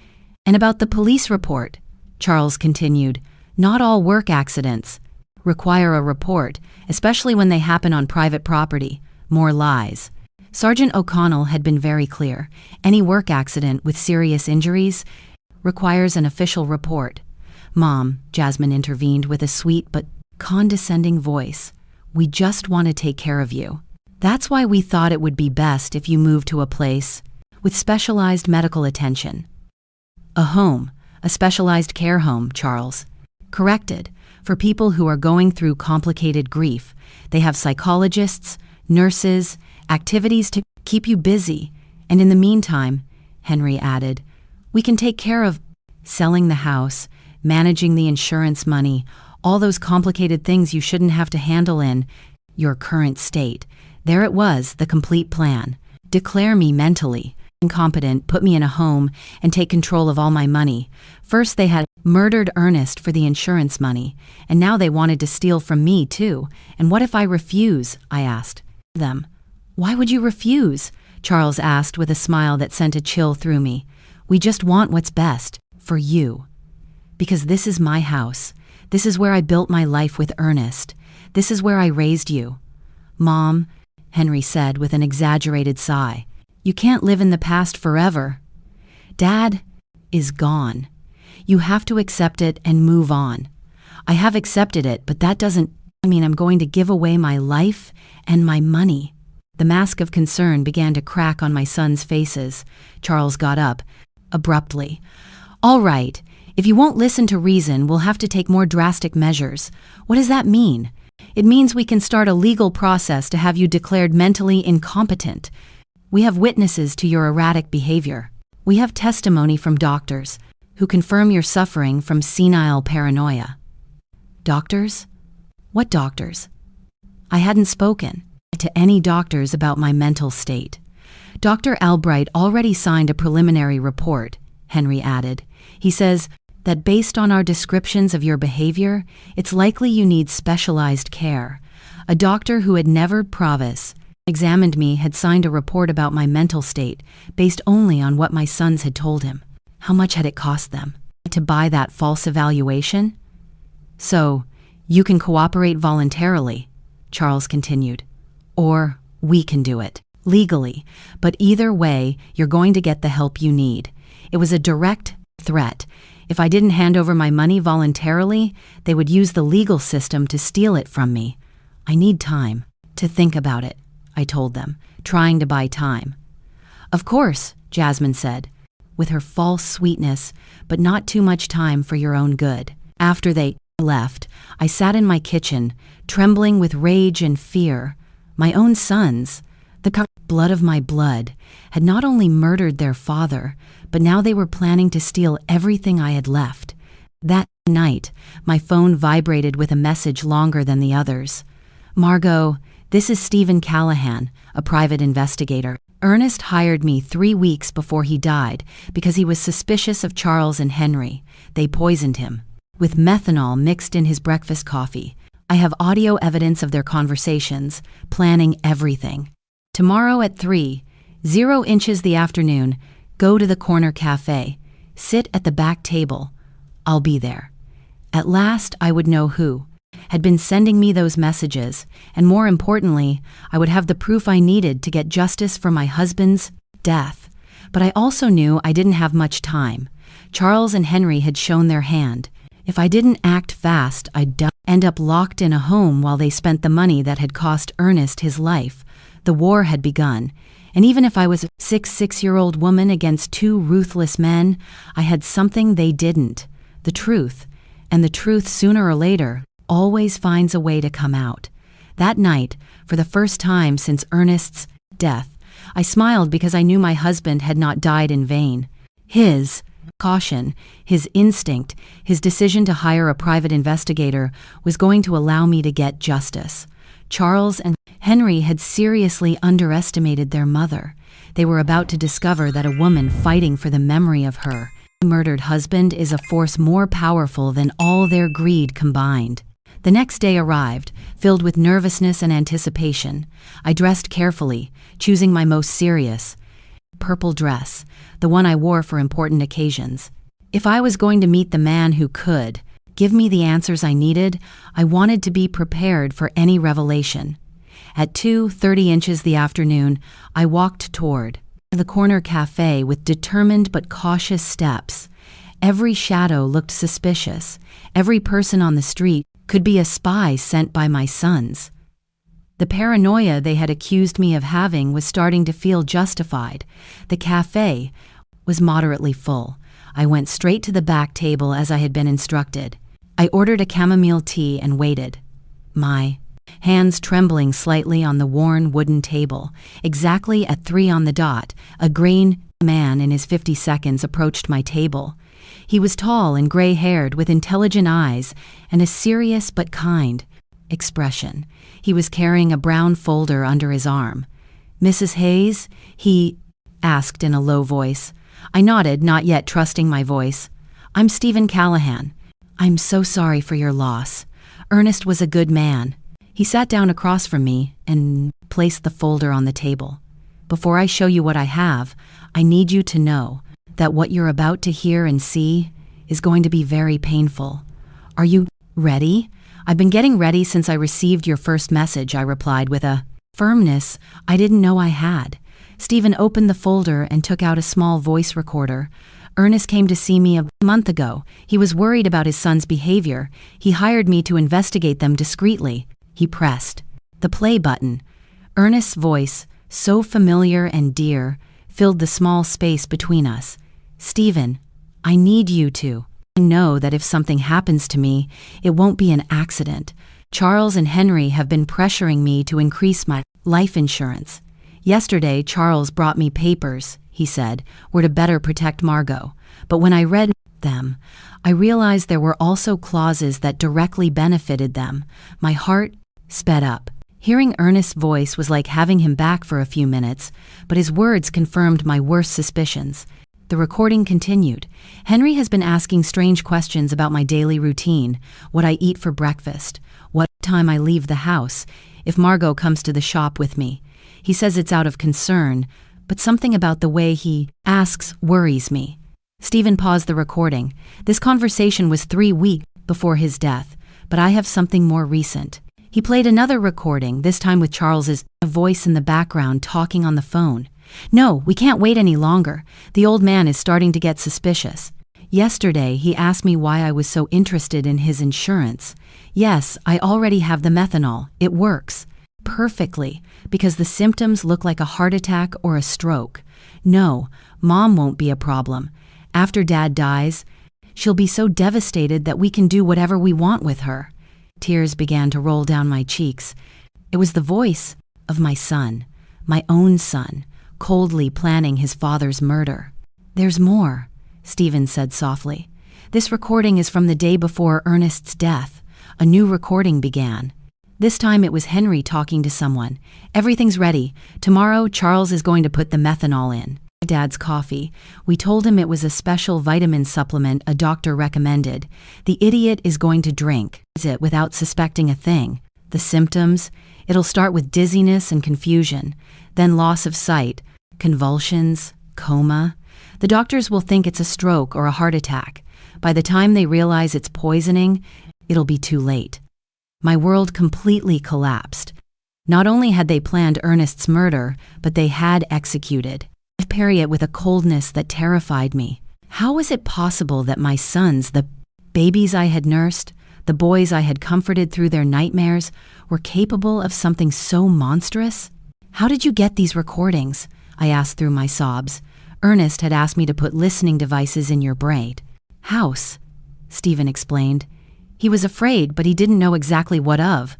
And about the police report? Charles continued. Not all work accidents require a report, especially when they happen on private property. More lies. Sergeant O'Connell had been very clear. Any work accident with serious injuries requires an official report. Mom, Jasmine intervened with a sweet but condescending voice. We just want to take care of you. That's why we thought it would be best if you moved to a place with specialized medical attention. A home, a specialized care home, Charles. Corrected. For people who are going through complicated grief. They have psychologists, nurses, activities to keep you busy. And in the meantime, Henry added, we can take care of selling the house, managing the insurance money, all those complicated things you shouldn't have to handle in your current state. There it was, the complete plan. Declare me mentally incompetent, put me in a home, and take control of all my money. First they had murdered Ernest for the insurance money, and now they wanted to steal from me too. And what if I refuse? I asked them. Why would you refuse? Charles asked with a smile that sent a chill through me. We just want what's best for you. Because this is my house. This is where I built my life with Ernest. This is where I raised you. Mom, Henry said with an exaggerated sigh, you can't live in the past forever. Dad is gone. You have to accept it and move on. I have accepted it, but that doesn't mean I'm going to give away my life and my money. The mask of concern began to crack on my sons' faces. Charles got up abruptly. All right, if you won't listen to reason, we'll have to take more drastic measures. What does that mean? It means we can start a legal process to have you declared mentally incompetent. We have witnesses to your erratic behavior. We have testimony from doctors who confirm you're suffering from senile paranoia. Doctors? What doctors? I hadn't spoken to any doctors about my mental state. Dr. Albright already signed a preliminary report, Henry added. He says that based on our descriptions of your behavior, it's likely you need specialized care. A doctor who had never examined me had signed a report about my mental state based only on what my sons had told him. How much had it cost them to buy that false evaluation? So, you can cooperate voluntarily, Charles continued. Or we can do it, legally. But either way, you're going to get the help you need. It was a direct threat. If I didn't hand over my money voluntarily, they would use the legal system to steal it from me. I need time to think about it, I told them, trying to buy time. Of course, Jasmine said, with her false sweetness, but not too much time for your own good. After they left, I sat in my kitchen, trembling with rage and fear. My own sons, the blood of my blood, had not only murdered their father, but now they were planning to steal everything I had left. That night, my phone vibrated with a message longer than the others. Margot, this is Stephen Callahan, a private investigator. Ernest hired me 3 weeks before he died because he was suspicious of Charles and Henry. They poisoned him with methanol mixed in his breakfast coffee. I have audio evidence of their conversations, planning everything. Tomorrow at 3:00 the afternoon, go to the corner cafe. Sit at the back table. I'll be there. At last, I would know who had been sending me those messages, and more importantly, I would have the proof I needed to get justice for my husband's death. But I also knew I didn't have much time. Charles and Henry had shown their hand. If I didn't act fast, I'd end up locked in a home while they spent the money that had cost Ernest his life. The war had begun, and even if I was a six-year-old woman against 2 ruthless men, I had something they didn't, the truth, and the truth sooner or later always finds a way to come out. That night, for the first time since Ernest's death, I smiled because I knew my husband had not died in vain. His caution, his instinct, his decision to hire a private investigator was going to allow me to get justice. Charles and Henry had seriously underestimated their mother. They were about to discover that a woman fighting for the memory of her murdered husband is a force more powerful than all their greed combined. The next day arrived, filled with nervousness and anticipation. I dressed carefully, choosing my most serious purple dress, the one I wore for important occasions. If I was going to meet the man who could give me the answers I needed, I wanted to be prepared for any revelation. At 2:30 inches the afternoon, I walked toward the corner cafe with determined but cautious steps. Every shadow looked suspicious. Every person on the street could be a spy sent by my sons. The paranoia they had accused me of having was starting to feel justified. The cafe was moderately full. I went straight to the back table as I had been instructed. I ordered a chamomile tea and waited, my hands trembling slightly on the worn wooden table. Exactly at 3 on the dot, a green man in his 52nds approached my table. He was tall and gray-haired, with intelligent eyes and a serious but kind expression. He was carrying a brown folder under his arm. "Mrs. Hayes?" he asked in a low voice. I nodded, not yet trusting my voice. "I'm Stephen Callahan. I'm so sorry for your loss. Ernest was a good man." He sat down across from me and placed the folder on the table. "Before I show you what I have, I need you to know that what you're about to hear and see is going to be very painful. Are you ready?" "I've been getting ready since I received your first message," I replied with a firmness I didn't know I had. Stephen opened the folder and took out a small voice recorder. "Ernest came to see me a month ago. He was worried about his son's behavior. He hired me to investigate them discreetly." He pressed the play button. Ernest's voice, so familiar and dear, filled the small space between us. "Stephen, I need you to know that if something happens to me, it won't be an accident. Charles and Henry have been pressuring me to increase my life insurance. Yesterday, Charles brought me papers, he said, were to better protect Margot. But when I read them, I realized there were also clauses that directly benefited them. My heart sped up. Hearing Ernest's voice was like having him back for a few minutes, but his words confirmed my worst suspicions. The recording continued. "Henry has been asking strange questions about my daily routine, what I eat for breakfast, what time I leave the house, if Margot comes to the shop with me. He says it's out of concern, but something about the way he asks worries me." Stephen paused the recording. "This conversation was 3 weeks before his death, but I have something more recent." He played another recording, this time with Charles's voice in the background talking on the phone. "No, we can't wait any longer. The old man is starting to get suspicious. Yesterday, he asked me why I was so interested in his insurance. Yes, I already have the methanol. It works perfectly, because the symptoms look like a heart attack or a stroke. No, Mom won't be a problem. After Dad dies, she'll be so devastated that we can do whatever we want with her." Tears began to roll down my cheeks. It was the voice of my son, my own son, coldly planning his father's murder. "There's more," Stephen said softly. "This recording is from the day before Ernest's death. A new recording began. This time it was Henry talking to someone. Everything's ready. Tomorrow, Charles is going to put the methanol in Dad's coffee. We told him it was a special vitamin supplement a doctor recommended. The idiot is going to drink it without suspecting a thing. The symptoms? It'll start with dizziness and confusion, then loss of sight, convulsions, coma. The doctors will think it's a stroke or a heart attack. By the time they realize it's poisoning, it'll be too late." My world completely collapsed. Not only had they planned Ernest's murder, but they had executed. I parried it with a coldness that terrified me. How was it possible that my sons, the babies I had nursed, the boys I had comforted through their nightmares, were capable of something so monstrous? "How did you get these recordings?" I asked through my sobs. "Ernest had asked me to put listening devices in your brain." "House," Stephen explained. He was afraid, but he didn't know exactly what of.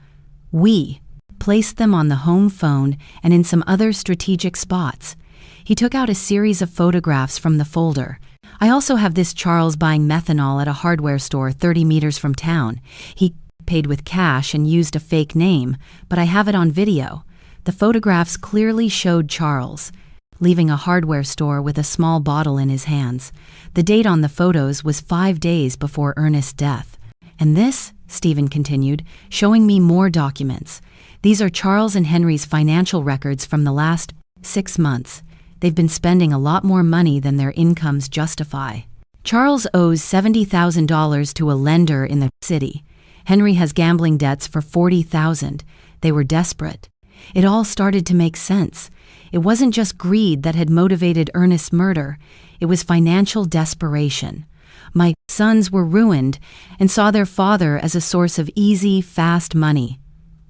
We placed them on the home phone and in some other strategic spots. He took out a series of photographs from the folder. I also have this Charles buying methanol at a hardware store 30 meters from town. He paid with cash and used a fake name, but I have it on video. The photographs clearly showed Charles leaving a hardware store with a small bottle in his hands. The date on the photos was 5 days before Ernest's death. And this, Stephen continued, showing me more documents. These are Charles and Henry's financial records from the last 6 months. They've been spending a lot more money than their incomes justify. Charles owes $70,000 to a lender in the city. Henry has gambling debts for $40,000. They were desperate. It all started to make sense. It wasn't just greed that had motivated Ernest's murder. It was financial desperation. My sons were ruined and saw their father as a source of easy, fast money.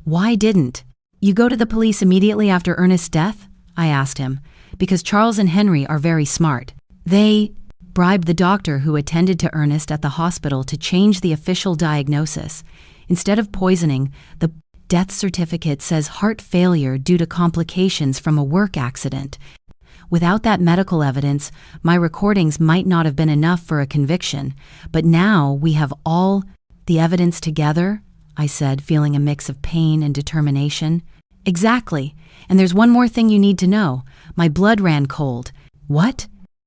Why didn't you go to the police immediately after Ernest's death? I asked him. Because Charles and Henry are very smart. They bribed the doctor who attended to Ernest at the hospital to change the official diagnosis. Instead of poisoning, the death certificate says heart failure due to complications from a work accident. Without that medical evidence, my recordings might not have been enough for a conviction, but now we have all the evidence together, I said, feeling a mix of pain and determination. Exactly. And there's one more thing you need to know. My blood ran cold. What?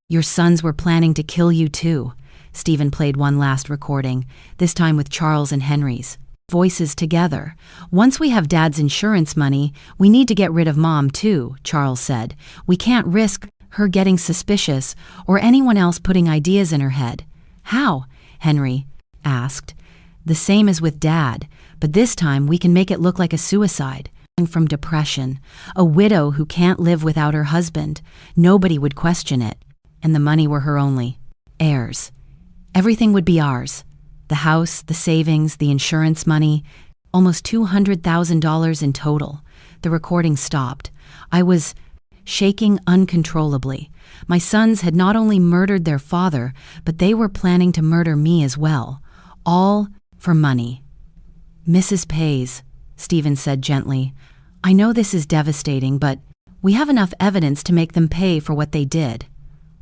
Your sons were planning to kill you too. Stephen played one last recording, this time with Charles and Henry's voices together. Once we have Dad's insurance money, we need to get rid of Mom too, Charles said. We can't risk her getting suspicious or anyone else putting ideas in her head. How? Henry asked. The same as with Dad, but this time we can make it look like a suicide. From depression, a widow who can't live without her husband. Nobody would question it, and the money were her only heirs. Everything would be ours. The house, the savings, the insurance money, almost $200,000 in total. The recording stopped. I was shaking uncontrollably. My sons had not only murdered their father, but they were planning to murder me as well. All for money. Mrs. Pays, Stephen said gently, I know this is devastating, but we have enough evidence to make them pay for what they did.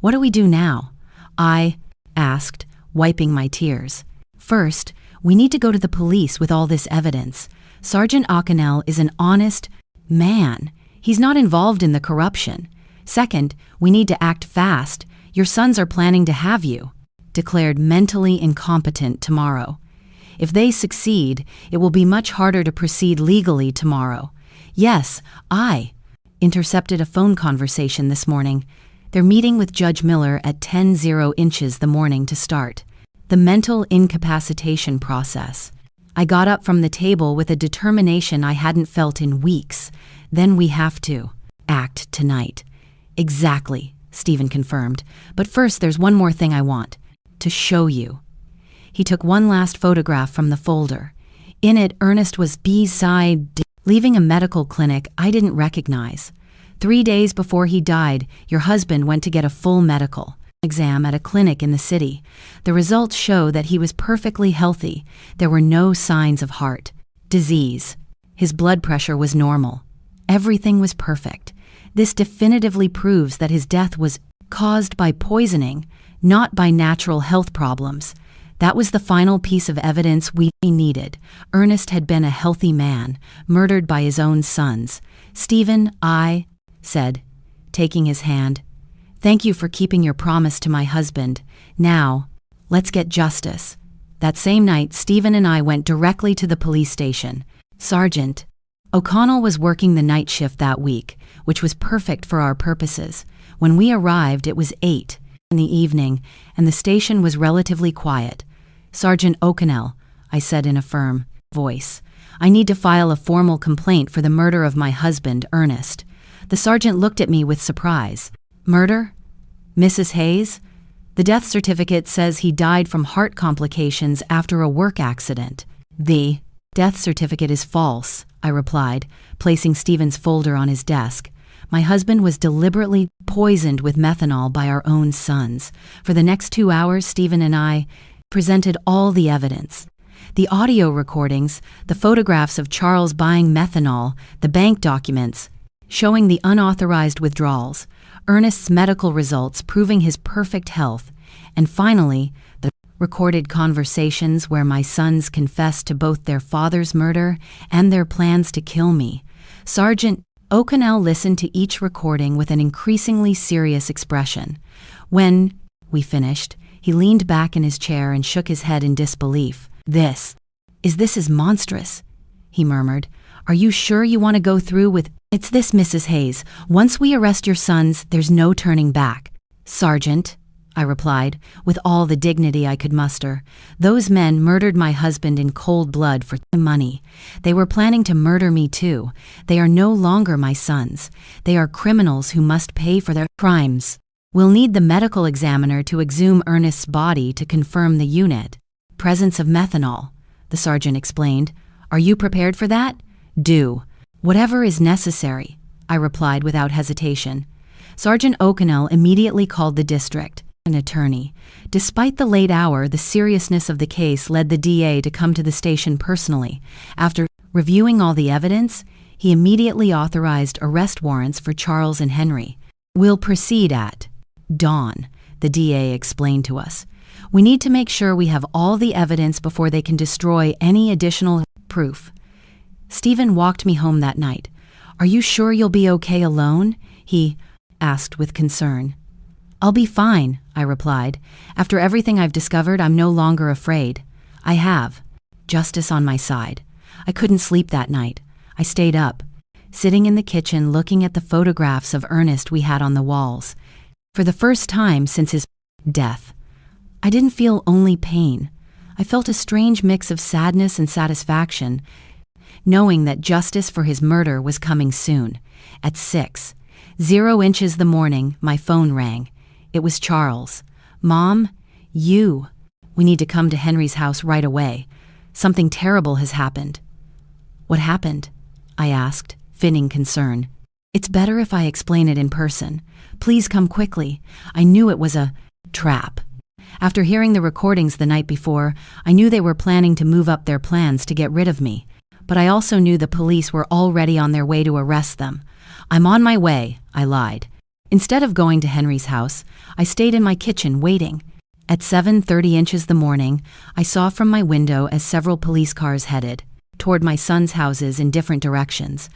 What do we do now? I asked, wiping my tears. First, we need to go to the police with all this evidence. Sergeant Akinel is an honest man. He's not involved in the corruption. Second, we need to act fast. Your sons are planning to have you declared mentally incompetent tomorrow. If they succeed, it will be much harder to proceed legally tomorrow. Yes, I intercepted a phone conversation this morning. They're meeting with Judge Miller at 10:00 the morning to start the mental incapacitation process. I got up from the table with a determination I hadn't felt in weeks. Then we have to act tonight. Exactly, Stephen confirmed. But first, there's one more thing I want to show you. He took one last photograph from the folder. In it, Ernest was beside, leaving a medical clinic I didn't recognize. 3 days before he died, your husband went to get a full medical exam at a clinic in the city. The results show that he was perfectly healthy. There were no signs of heart disease. His blood pressure was normal. Everything was perfect. This definitively proves that his death was caused by poisoning, not by natural health problems. That was the final piece of evidence we needed. Ernest had been a healthy man, murdered by his own sons. Stephen, I said, taking his hand, thank you for keeping your promise to my husband. Now, let's get justice. That same night, Stephen and I went directly to the police station. Sergeant O'Connell was working the night shift that week, which was perfect for our purposes. When we arrived, it was 8 in the evening, and the station was relatively quiet. Sergeant O'Connell, I said in a firm voice, I need to file a formal complaint for the murder of my husband, Ernest. The sergeant looked at me with surprise. Murder? Mrs. Hayes? The death certificate says he died from heart complications after a work accident. The death certificate is false, I replied, placing Stephen's folder on his desk. My husband was deliberately poisoned with methanol by our own sons. For the next 2 hours, Stephen and I presented all the evidence. The audio recordings, the photographs of Charles buying methanol, the bank documents showing the unauthorized withdrawals, Ernest's medical results proving his perfect health, and finally, the recorded conversations where my sons confessed to both their father's murder and their plans to kill me. Sergeant O'Connell listened to each recording with an increasingly serious expression. When we finished, he leaned back in his chair and shook his head in disbelief. This is monstrous, he murmured. Are you sure you want to go through with It's this, Mrs. Hayes. Once we arrest your sons, there's no turning back. Sergeant, I replied, with all the dignity I could muster. Those men murdered my husband in cold blood for money. They were planning to murder me too. They are no longer my sons. They are criminals who must pay for their crimes. We'll need the medical examiner to exhume Ernest's body to confirm the unit. Presence of methanol, the sergeant explained. Are you prepared for that? Do. Whatever is necessary, I replied without hesitation. Sergeant O'Connell immediately called the district an attorney. Despite the late hour, the seriousness of the case led the DA to come to the station personally. After reviewing all the evidence, he immediately authorized arrest warrants for Charles and Henry. We'll proceed at dawn, the DA explained to us. We need to make sure we have all the evidence before they can destroy any additional proof. Stephen walked me home that night. Are you sure you'll be okay alone? He asked with concern. I'll be fine, I replied. After everything I've discovered, I'm no longer afraid. I have justice on my side. I couldn't sleep that night. I stayed up, sitting in the kitchen looking at the photographs of Ernest we had on the walls. For the first time since his death, I didn't feel only pain. I felt a strange mix of sadness and satisfaction, knowing that justice for his murder was coming soon. At 6:00 the morning, my phone rang. It was Charles. Mom, we need to come to Henry's house right away. Something terrible has happened. What happened? I asked, feigning concern. It's better if I explain it in person. Please come quickly. I knew it was a trap. After hearing the recordings the night before, I knew they were planning to move up their plans to get rid of me. But I also knew the police were already on their way to arrest them. I'm on my way, I lied. Instead of going to Henry's house, I stayed in my kitchen waiting. At 7:30 the morning, I saw from my window as several police cars headed toward my sons' houses in different directions.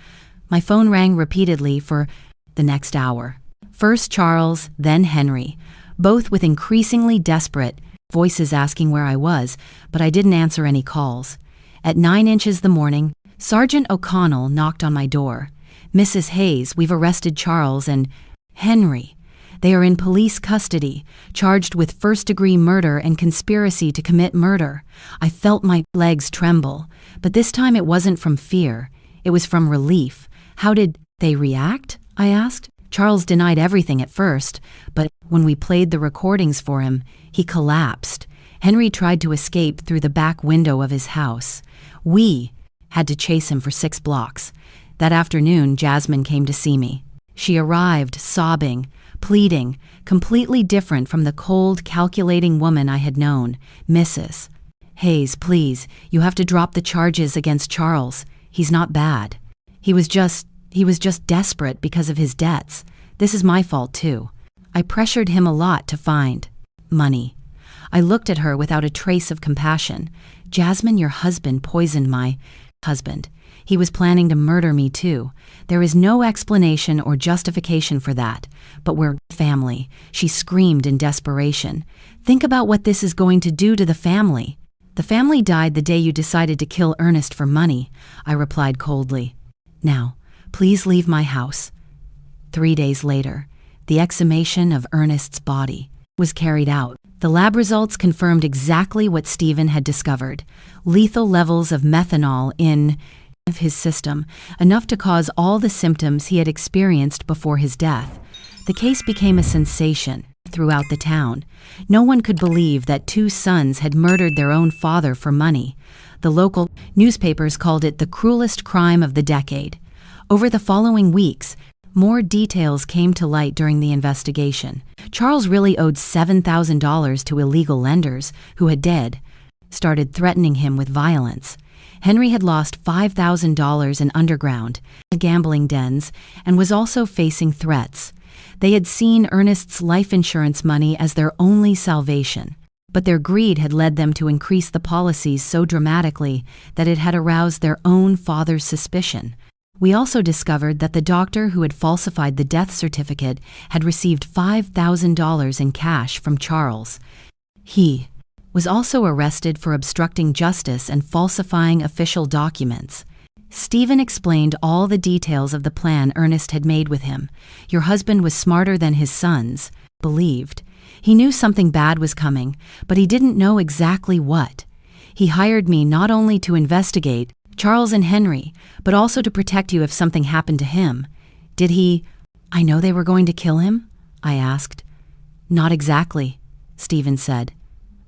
My phone rang repeatedly for the next hour. First Charles, then Henry, both with increasingly desperate voices asking where I was, but I didn't answer any calls. At 9 the morning, Sergeant O'Connell knocked on my door. Mrs. Hayes, we've arrested Charles and Henry. They are in police custody, charged with first-degree murder and conspiracy to commit murder. I felt my legs tremble, but this time it wasn't from fear. It was from relief. How did they react? I asked. Charles denied everything at first, but when we played the recordings for him, he collapsed. Henry tried to escape through the back window of his house. We had to chase him for 6 blocks. That afternoon, Jasmine came to see me. She arrived, sobbing, pleading, completely different from the cold, calculating woman I had known. Mrs. Hayes, please, you have to drop the charges against Charles. He's not bad. He was just desperate because of his debts. This is my fault, too. I pressured him a lot to find money. I looked at her without a trace of compassion. Jasmine, your husband poisoned my husband. He was planning to murder me too. There is no explanation or justification for that. But we're family, she screamed in desperation. Think about what this is going to do to the family. The family died the day you decided to kill Ernest for money, I replied coldly. Now, please leave my house. 3 days later, the exhumation of Ernest's body was carried out. The lab results confirmed exactly what Stephen had discovered. Lethal levels of methanol in his system, enough to cause all the symptoms he had experienced before his death. The case became a sensation throughout the town. No one could believe that 2 sons had murdered their own father for money. The local newspapers called it the cruelest crime of the decade. Over the following weeks, more details came to light during the investigation. Charles really owed $7,000 to illegal lenders who had started threatening him with violence. Henry had lost $5,000 in underground gambling dens and was also facing threats. They had seen Ernest's life insurance money as their only salvation, but their greed had led them to increase the policies so dramatically that it had aroused their own father's suspicion. We also discovered that the doctor who had falsified the death certificate had received $5,000 in cash from Charles. He was also arrested for obstructing justice and falsifying official documents. Stephen explained all the details of the plan Ernest had made with him. Your husband was smarter than his sons, believed. He knew something bad was coming, but he didn't know exactly what. He hired me not only to investigate Charles and Henry, but also to protect you if something happened to him. Did he... I know they were going to kill him? I asked. Not exactly, Stephen said.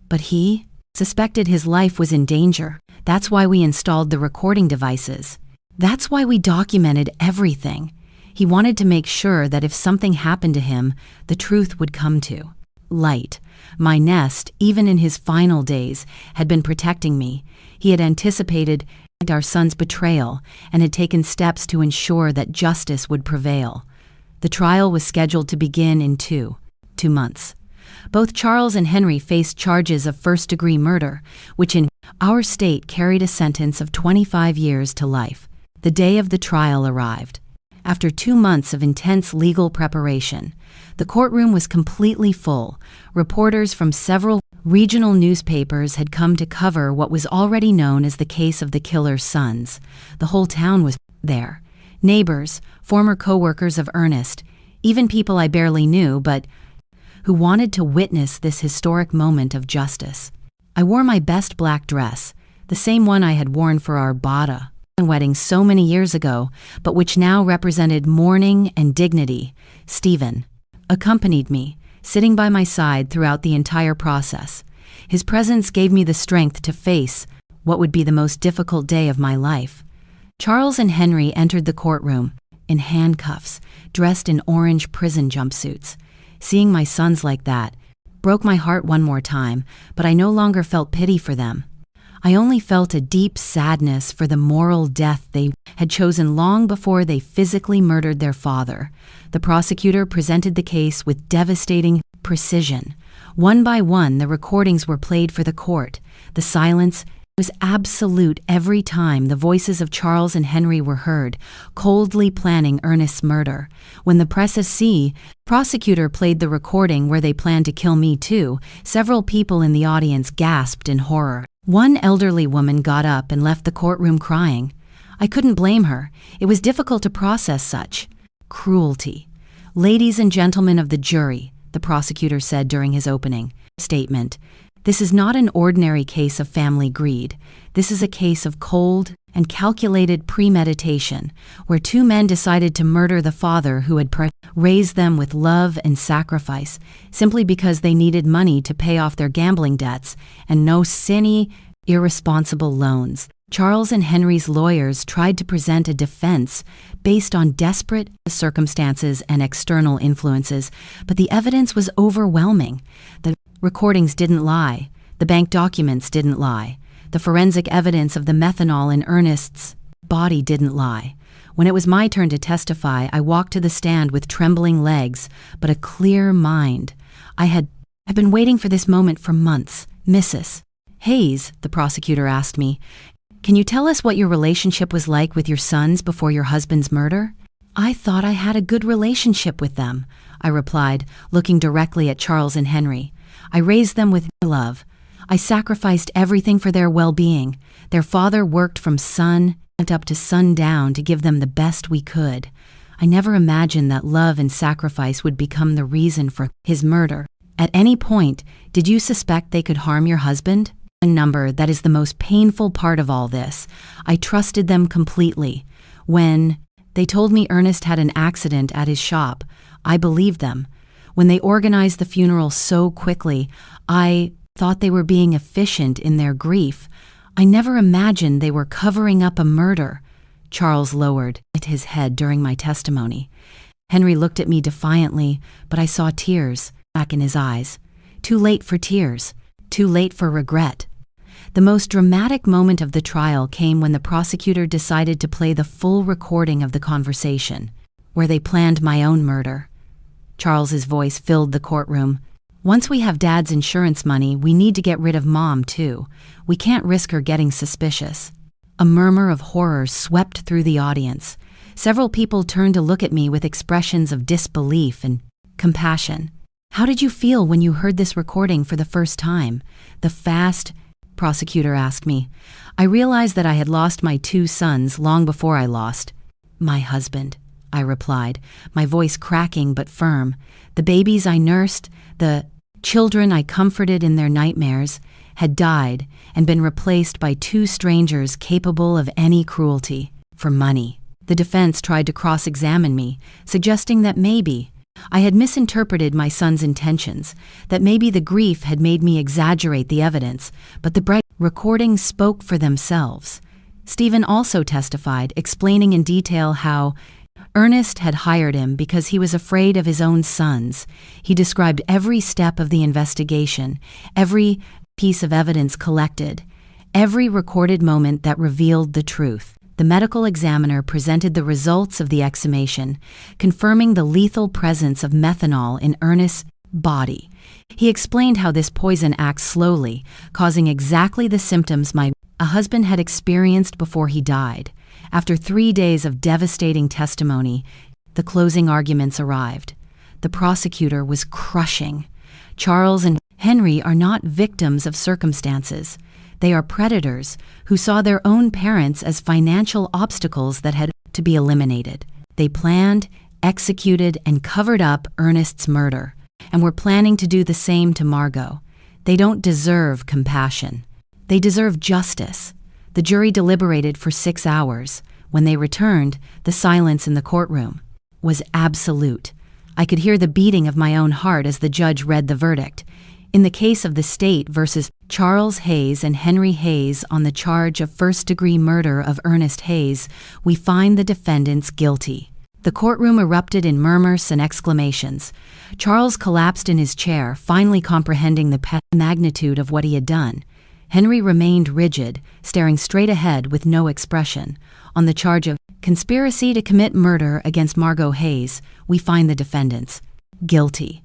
But he suspected his life was in danger. That's why we installed the recording devices. That's why we documented everything. He wanted to make sure that if something happened to him, the truth would come to light. My nest, even in his final days, had been protecting me. He had anticipated our son's betrayal and had taken steps to ensure that justice would prevail. The trial was scheduled to begin in two months. Both Charles and Henry faced charges of first-degree murder, which in our state carried a sentence of 25 years to life. The day of the trial arrived. After 2 months of intense legal preparation, the courtroom was completely full. Reporters from several regional newspapers had come to cover what was already known as the case of the killer's sons. The whole town was there. Neighbors, former co-workers of Ernest, even people I barely knew, but who wanted to witness this historic moment of justice. I wore my best black dress, the same one I had worn for our Bada wedding so many years ago, but which now represented mourning and dignity. Stephen accompanied me, sitting by my side throughout the entire process. His presence gave me the strength to face what would be the most difficult day of my life. Charles and Henry entered the courtroom in handcuffs, dressed in orange prison jumpsuits. Seeing my sons like that broke my heart one more time, but I no longer felt pity for them. I only felt a deep sadness for the moral death they had chosen long before they physically murdered their father. The prosecutor presented the case with devastating precision. One by one, the recordings were played for the court. The silence was absolute every time the voices of Charles and Henry were heard, coldly planning Ernest's murder. When the prosecutor played the recording where they planned to kill me too, several people in the audience gasped in horror. One elderly woman got up and left the courtroom crying. I couldn't blame her. It was difficult to process such cruelty. Ladies and gentlemen of the jury, the prosecutor said during his opening statement, this is not an ordinary case of family greed. This is a case of cold and calculated premeditation, where 2 men decided to murder the father who had raised them with love and sacrifice, simply because they needed money to pay off their gambling debts and no sinny, irresponsible loans. Charles and Henry's lawyers tried to present a defense based on desperate circumstances and external influences, but the evidence was overwhelming. The recordings didn't lie. The bank documents didn't lie. The forensic evidence of the methanol in Ernest's body didn't lie. When it was my turn to testify, I walked to the stand with trembling legs, but a clear mind. I've been waiting for this moment for months. Mrs. Hayes, the prosecutor asked me, can you tell us what your relationship was like with your sons before your husband's murder? I thought I had a good relationship with them, I replied, looking directly at Charles and Henry. I raised them with love. I sacrificed everything for their well-being. Their father worked from sun up to sundown to give them the best we could. I never imagined that love and sacrifice would become the reason for his murder. At any point, did you suspect they could harm your husband? A number that is the most painful part of all this. I trusted them completely. When they told me Ernest had an accident at his shop, I believed them. When they organized the funeral so quickly, I thought they were being efficient in their grief. I never imagined they were covering up a murder. Charles lowered his head during my testimony. Henry looked at me defiantly, but I saw tears back in his eyes. Too late for tears. Too late for regret. The most dramatic moment of the trial came when the prosecutor decided to play the full recording of the conversation, where they planned my own murder. Charles's voice filled the courtroom. "Once we have Dad's insurance money, we need to get rid of Mom, too. We can't risk her getting suspicious." A murmur of horror swept through the audience. Several people turned to look at me with expressions of disbelief and compassion. "How did you feel when you heard this recording for the first time?" The prosecutor asked me. "I realized that I had lost my 2 sons long before I lost my husband," I replied, my voice cracking but firm. "The babies I nursed, the children I comforted in their nightmares, had died and been replaced by 2 strangers capable of any cruelty for money." The defense tried to cross-examine me, suggesting that maybe I had misinterpreted my son's intentions, that maybe the grief had made me exaggerate the evidence, but the bright recordings spoke for themselves. Stephen also testified, explaining in detail how Ernest had hired him because he was afraid of his own sons. He described every step of the investigation, every piece of evidence collected, every recorded moment that revealed the truth. The medical examiner presented the results of the exhumation, confirming the lethal presence of methanol in Ernest's body. He explained how this poison acts slowly, causing exactly the symptoms my husband had experienced before he died. After 3 days of devastating testimony, the closing arguments arrived. The prosecutor was crushing. Charles and Henry are not victims of circumstances. They are predators who saw their own parents as financial obstacles that had to be eliminated. They planned, executed, and covered up Ernest's murder, and were planning to do the same to Margot. They don't deserve compassion. They deserve justice. The jury deliberated for 6 hours. When they returned, the silence in the courtroom was absolute. I could hear the beating of my own heart as the judge read the verdict. In the case of the state versus Charles Hayes and Henry Hayes on the charge of first-degree murder of Ernest Hayes, we find the defendants guilty. The courtroom erupted in murmurs and exclamations. Charles collapsed in his chair, finally comprehending the magnitude of what he had done. Henry remained rigid, staring straight ahead with no expression. On the charge of conspiracy to commit murder against Margot Hayes, we find the defendants guilty.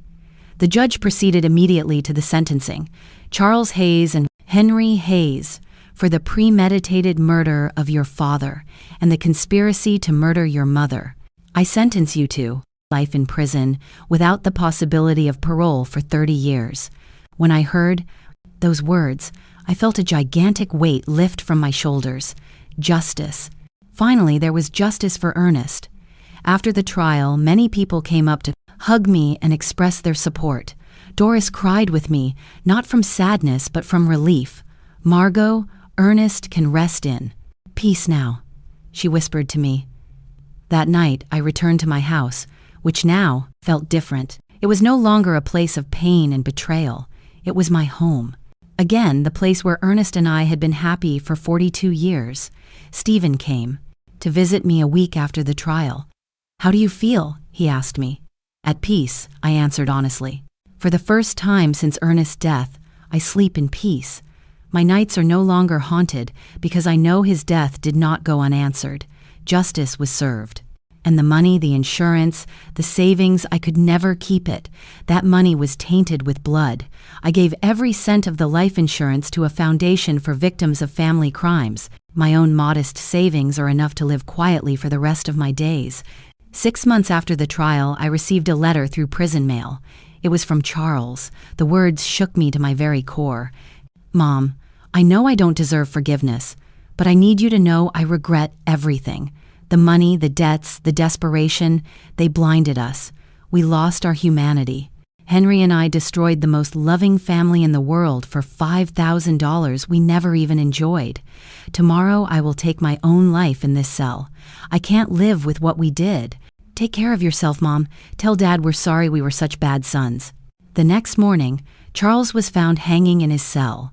The judge proceeded immediately to the sentencing. Charles Hayes and Henry Hayes, for the premeditated murder of your father and the conspiracy to murder your mother, I sentence you to life in prison without the possibility of parole for 30 years. When I heard those words, I felt a gigantic weight lift from my shoulders. Justice. Finally, there was justice for Ernest. After the trial, many people came up to hug me and express their support. Doris cried with me, not from sadness but from relief. "Margot, Ernest can rest in peace now," she whispered to me. That night, I returned to my house, which now felt different. It was no longer a place of pain and betrayal. It was my home. Again, the place where Ernest and I had been happy for 42 years. Stephen came to visit me a week after the trial. "How do you feel?" he asked me. "At peace," I answered honestly. "For the first time since Ernest's death, I sleep in peace. My nights are no longer haunted because I know his death did not go unanswered. Justice was served. And the money, the insurance, the savings, I could never keep it. That money was tainted with blood. I gave every cent of the life insurance to a foundation for victims of family crimes. My own modest savings are enough to live quietly for the rest of my days." 6 months after the trial, I received a letter through prison mail. It was from Charles. The words shook me to my very core. "Mom, I know I don't deserve forgiveness, but I need you to know I regret everything. The money, the debts, the desperation, they blinded us. We lost our humanity. Henry and I destroyed the most loving family in the world for $5,000 we never even enjoyed. Tomorrow I will take my own life in this cell. I can't live with what we did. Take care of yourself, Mom. Tell Dad we're sorry we were such bad sons." The next morning, Charles was found hanging in his cell.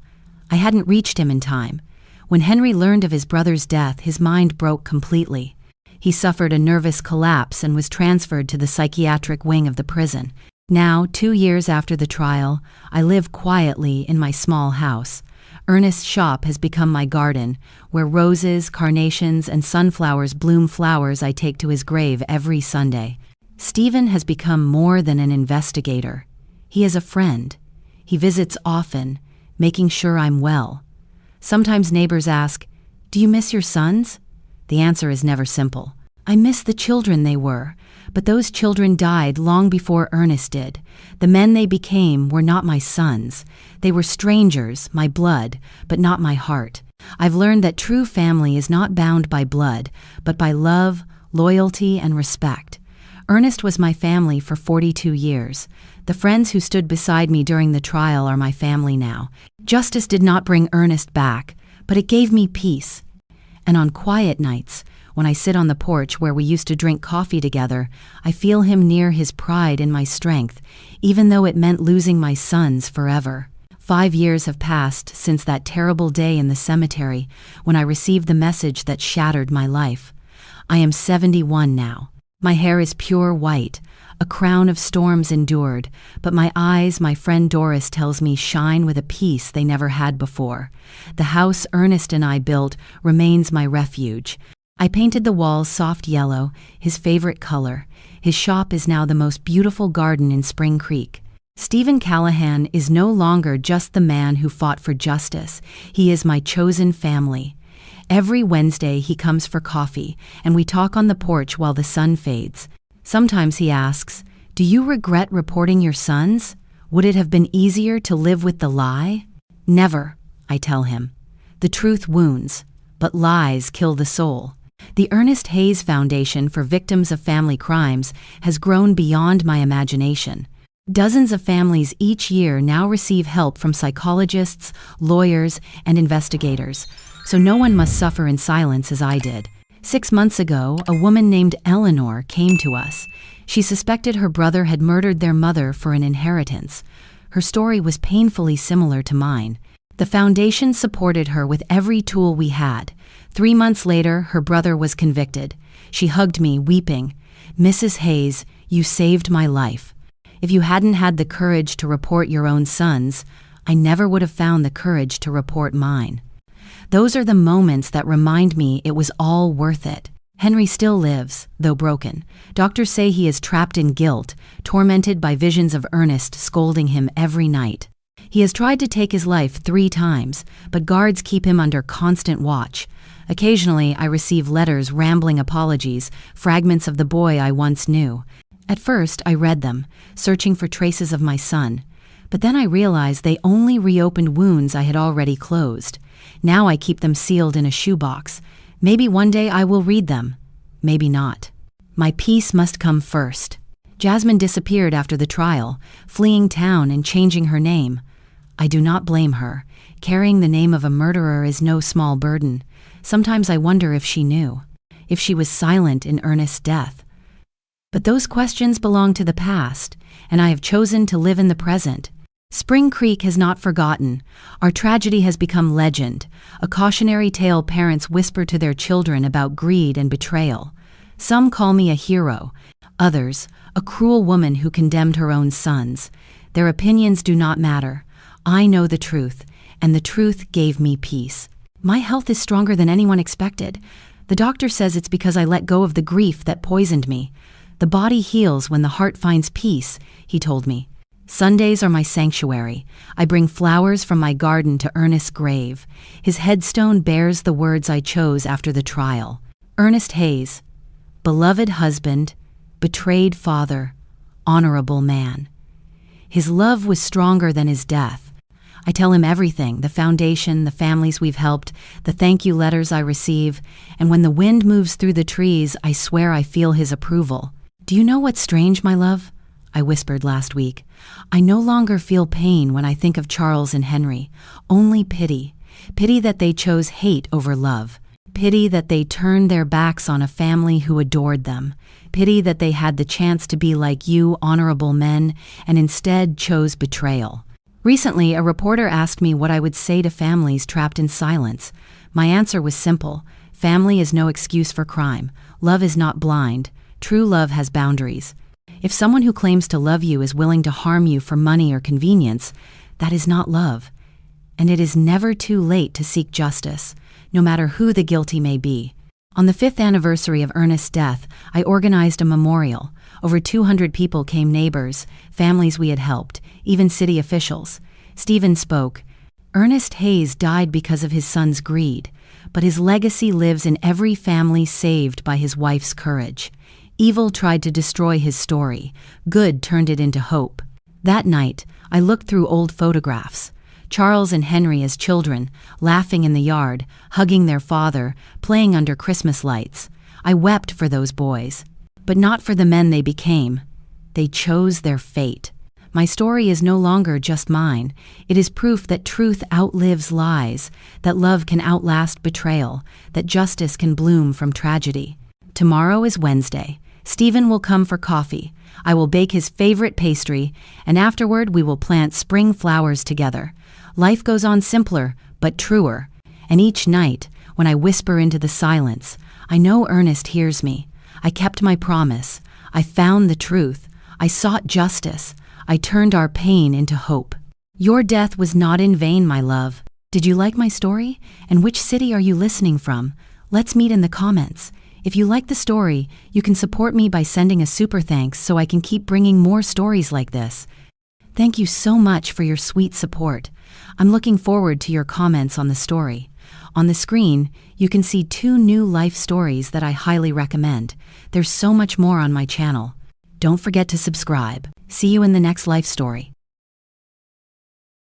I hadn't reached him in time. When Henry learned of his brother's death, his mind broke completely. He suffered a nervous collapse and was transferred to the psychiatric wing of the prison. Now, 2 years after the trial, I live quietly in my small house. Ernest's shop has become my garden, where roses, carnations, and sunflowers bloom, flowers I take to his grave every Sunday. Stephen has become more than an investigator. He is a friend. He visits often, making sure I'm well. Sometimes neighbors ask, "Do you miss your sons?" The answer is never simple. I miss the children they were, but those children died long before Ernest did. The men they became were not my sons. They were strangers, my blood, but not my heart. I've learned that true family is not bound by blood, but by love, loyalty, and respect. Ernest was my family for 42 years. The friends who stood beside me during the trial are my family now. Justice did not bring Ernest back, but it gave me peace. And on quiet nights, when I sit on the porch where we used to drink coffee together, I feel him near, his pride in my strength, even though it meant losing my sons forever. 5 years have passed since that terrible day in the cemetery when I received the message that shattered my life. I am 71 now. My hair is pure white, a crown of storms endured, but my eyes, my friend Doris tells me, shine with a peace they never had before. The house Ernest and I built remains my refuge. I painted the walls soft yellow, his favorite color. His shop is now the most beautiful garden in Spring Creek. Stephen Callahan is no longer just the man who fought for justice. He is my chosen family. Every Wednesday he comes for coffee, and we talk on the porch while the sun fades. Sometimes he asks, "Do you regret reporting your sons? Would it have been easier to live with the lie?" Never, I tell him. The truth wounds, but lies kill the soul. The Ernest Hayes Foundation for Victims of Family Crimes has grown beyond my imagination. Dozens of families each year now receive help from psychologists, lawyers, and investigators, so no one must suffer in silence as I did. 6 months ago, a woman named Eleanor came to us. She suspected her brother had murdered their mother for an inheritance. Her story was painfully similar to mine. The foundation supported her with every tool we had. 3 months later, her brother was convicted. She hugged me, weeping. "Mrs. Hayes, you saved my life. If you hadn't had the courage to report your own sons, I never would have found the courage to report mine." Those are the moments that remind me it was all worth it. Henry still lives, though broken. Doctors say he is trapped in guilt, tormented by visions of Ernest scolding him every night. He has tried to take his life 3 times, but guards keep him under constant watch. Occasionally, I receive letters, rambling apologies, fragments of the boy I once knew. At first, I read them, searching for traces of my son. But then I realized they only reopened wounds I had already closed. Now I keep them sealed in a shoebox. Maybe one day I will read them. Maybe not. My peace must come first. Jasmine disappeared after the trial, fleeing town and changing her name. I do not blame her. Carrying the name of a murderer is no small burden. Sometimes I wonder if she knew, if she was silent in Ernest's death. But those questions belong to the past, and I have chosen to live in the present. Spring Creek has not forgotten. Our tragedy has become legend, a cautionary tale parents whisper to their children about greed and betrayal. Some call me a hero, others, a cruel woman who condemned her own sons. Their opinions do not matter. I know the truth, and the truth gave me peace. My health is stronger than anyone expected. The doctor says it's because I let go of the grief that poisoned me. The body heals when the heart finds peace, he told me. Sundays are my sanctuary. I bring flowers from my garden to Ernest's grave. His headstone bears the words I chose after the trial. Ernest Hayes, beloved husband, betrayed father, honorable man. His love was stronger than his death. I tell him everything, the foundation, the families we've helped, the thank you letters I receive, and when the wind moves through the trees, I swear I feel his approval. "Do you know what's strange, my love?" I whispered last week. "I no longer feel pain when I think of Charles and Henry, only pity. Pity that they chose hate over love. Pity that they turned their backs on a family who adored them. Pity that they had the chance to be like you, honorable men, and instead chose betrayal." Recently, a reporter asked me what I would say to families trapped in silence. My answer was simple. Family is no excuse for crime. Love is not blind. True love has boundaries. If someone who claims to love you is willing to harm you for money or convenience, that is not love. and it is never too late to seek justice, no matter who the guilty may be. On the 5th anniversary of Ernest's death, I organized a memorial. Over 200 people came, neighbors, families we had helped, even city officials. Stephen spoke. Ernest Hayes died because of his son's greed, but his legacy lives in every family saved by his wife's courage. Evil tried to destroy his story. Good turned it into hope. That night, I looked through old photographs. Charles and Henry as children, laughing in the yard, hugging their father, playing under Christmas lights. I wept for those boys, but not for the men they became. They chose their fate. My story is no longer just mine. It is proof that truth outlives lies, that love can outlast betrayal, that justice can bloom from tragedy. Tomorrow is Wednesday. Stephen will come for coffee. I will bake his favorite pastry, and afterward we will plant spring flowers together. Life goes on simpler, but truer. And each night, when I whisper into the silence, I know Ernest hears me. I kept my promise. I found the truth. I sought justice. I turned our pain into hope. Your death was not in vain, my love. Did you like my story? And which city are you listening from? Let's meet in the comments. If you like the story, you can support me by sending a super thanks so I can keep bringing more stories like this. Thank you so much for your sweet support. I'm looking forward to your comments on the story. On the screen, you can see 2 new life stories that I highly recommend. There's so much more on my channel. Don't forget to subscribe. See you in the next life story.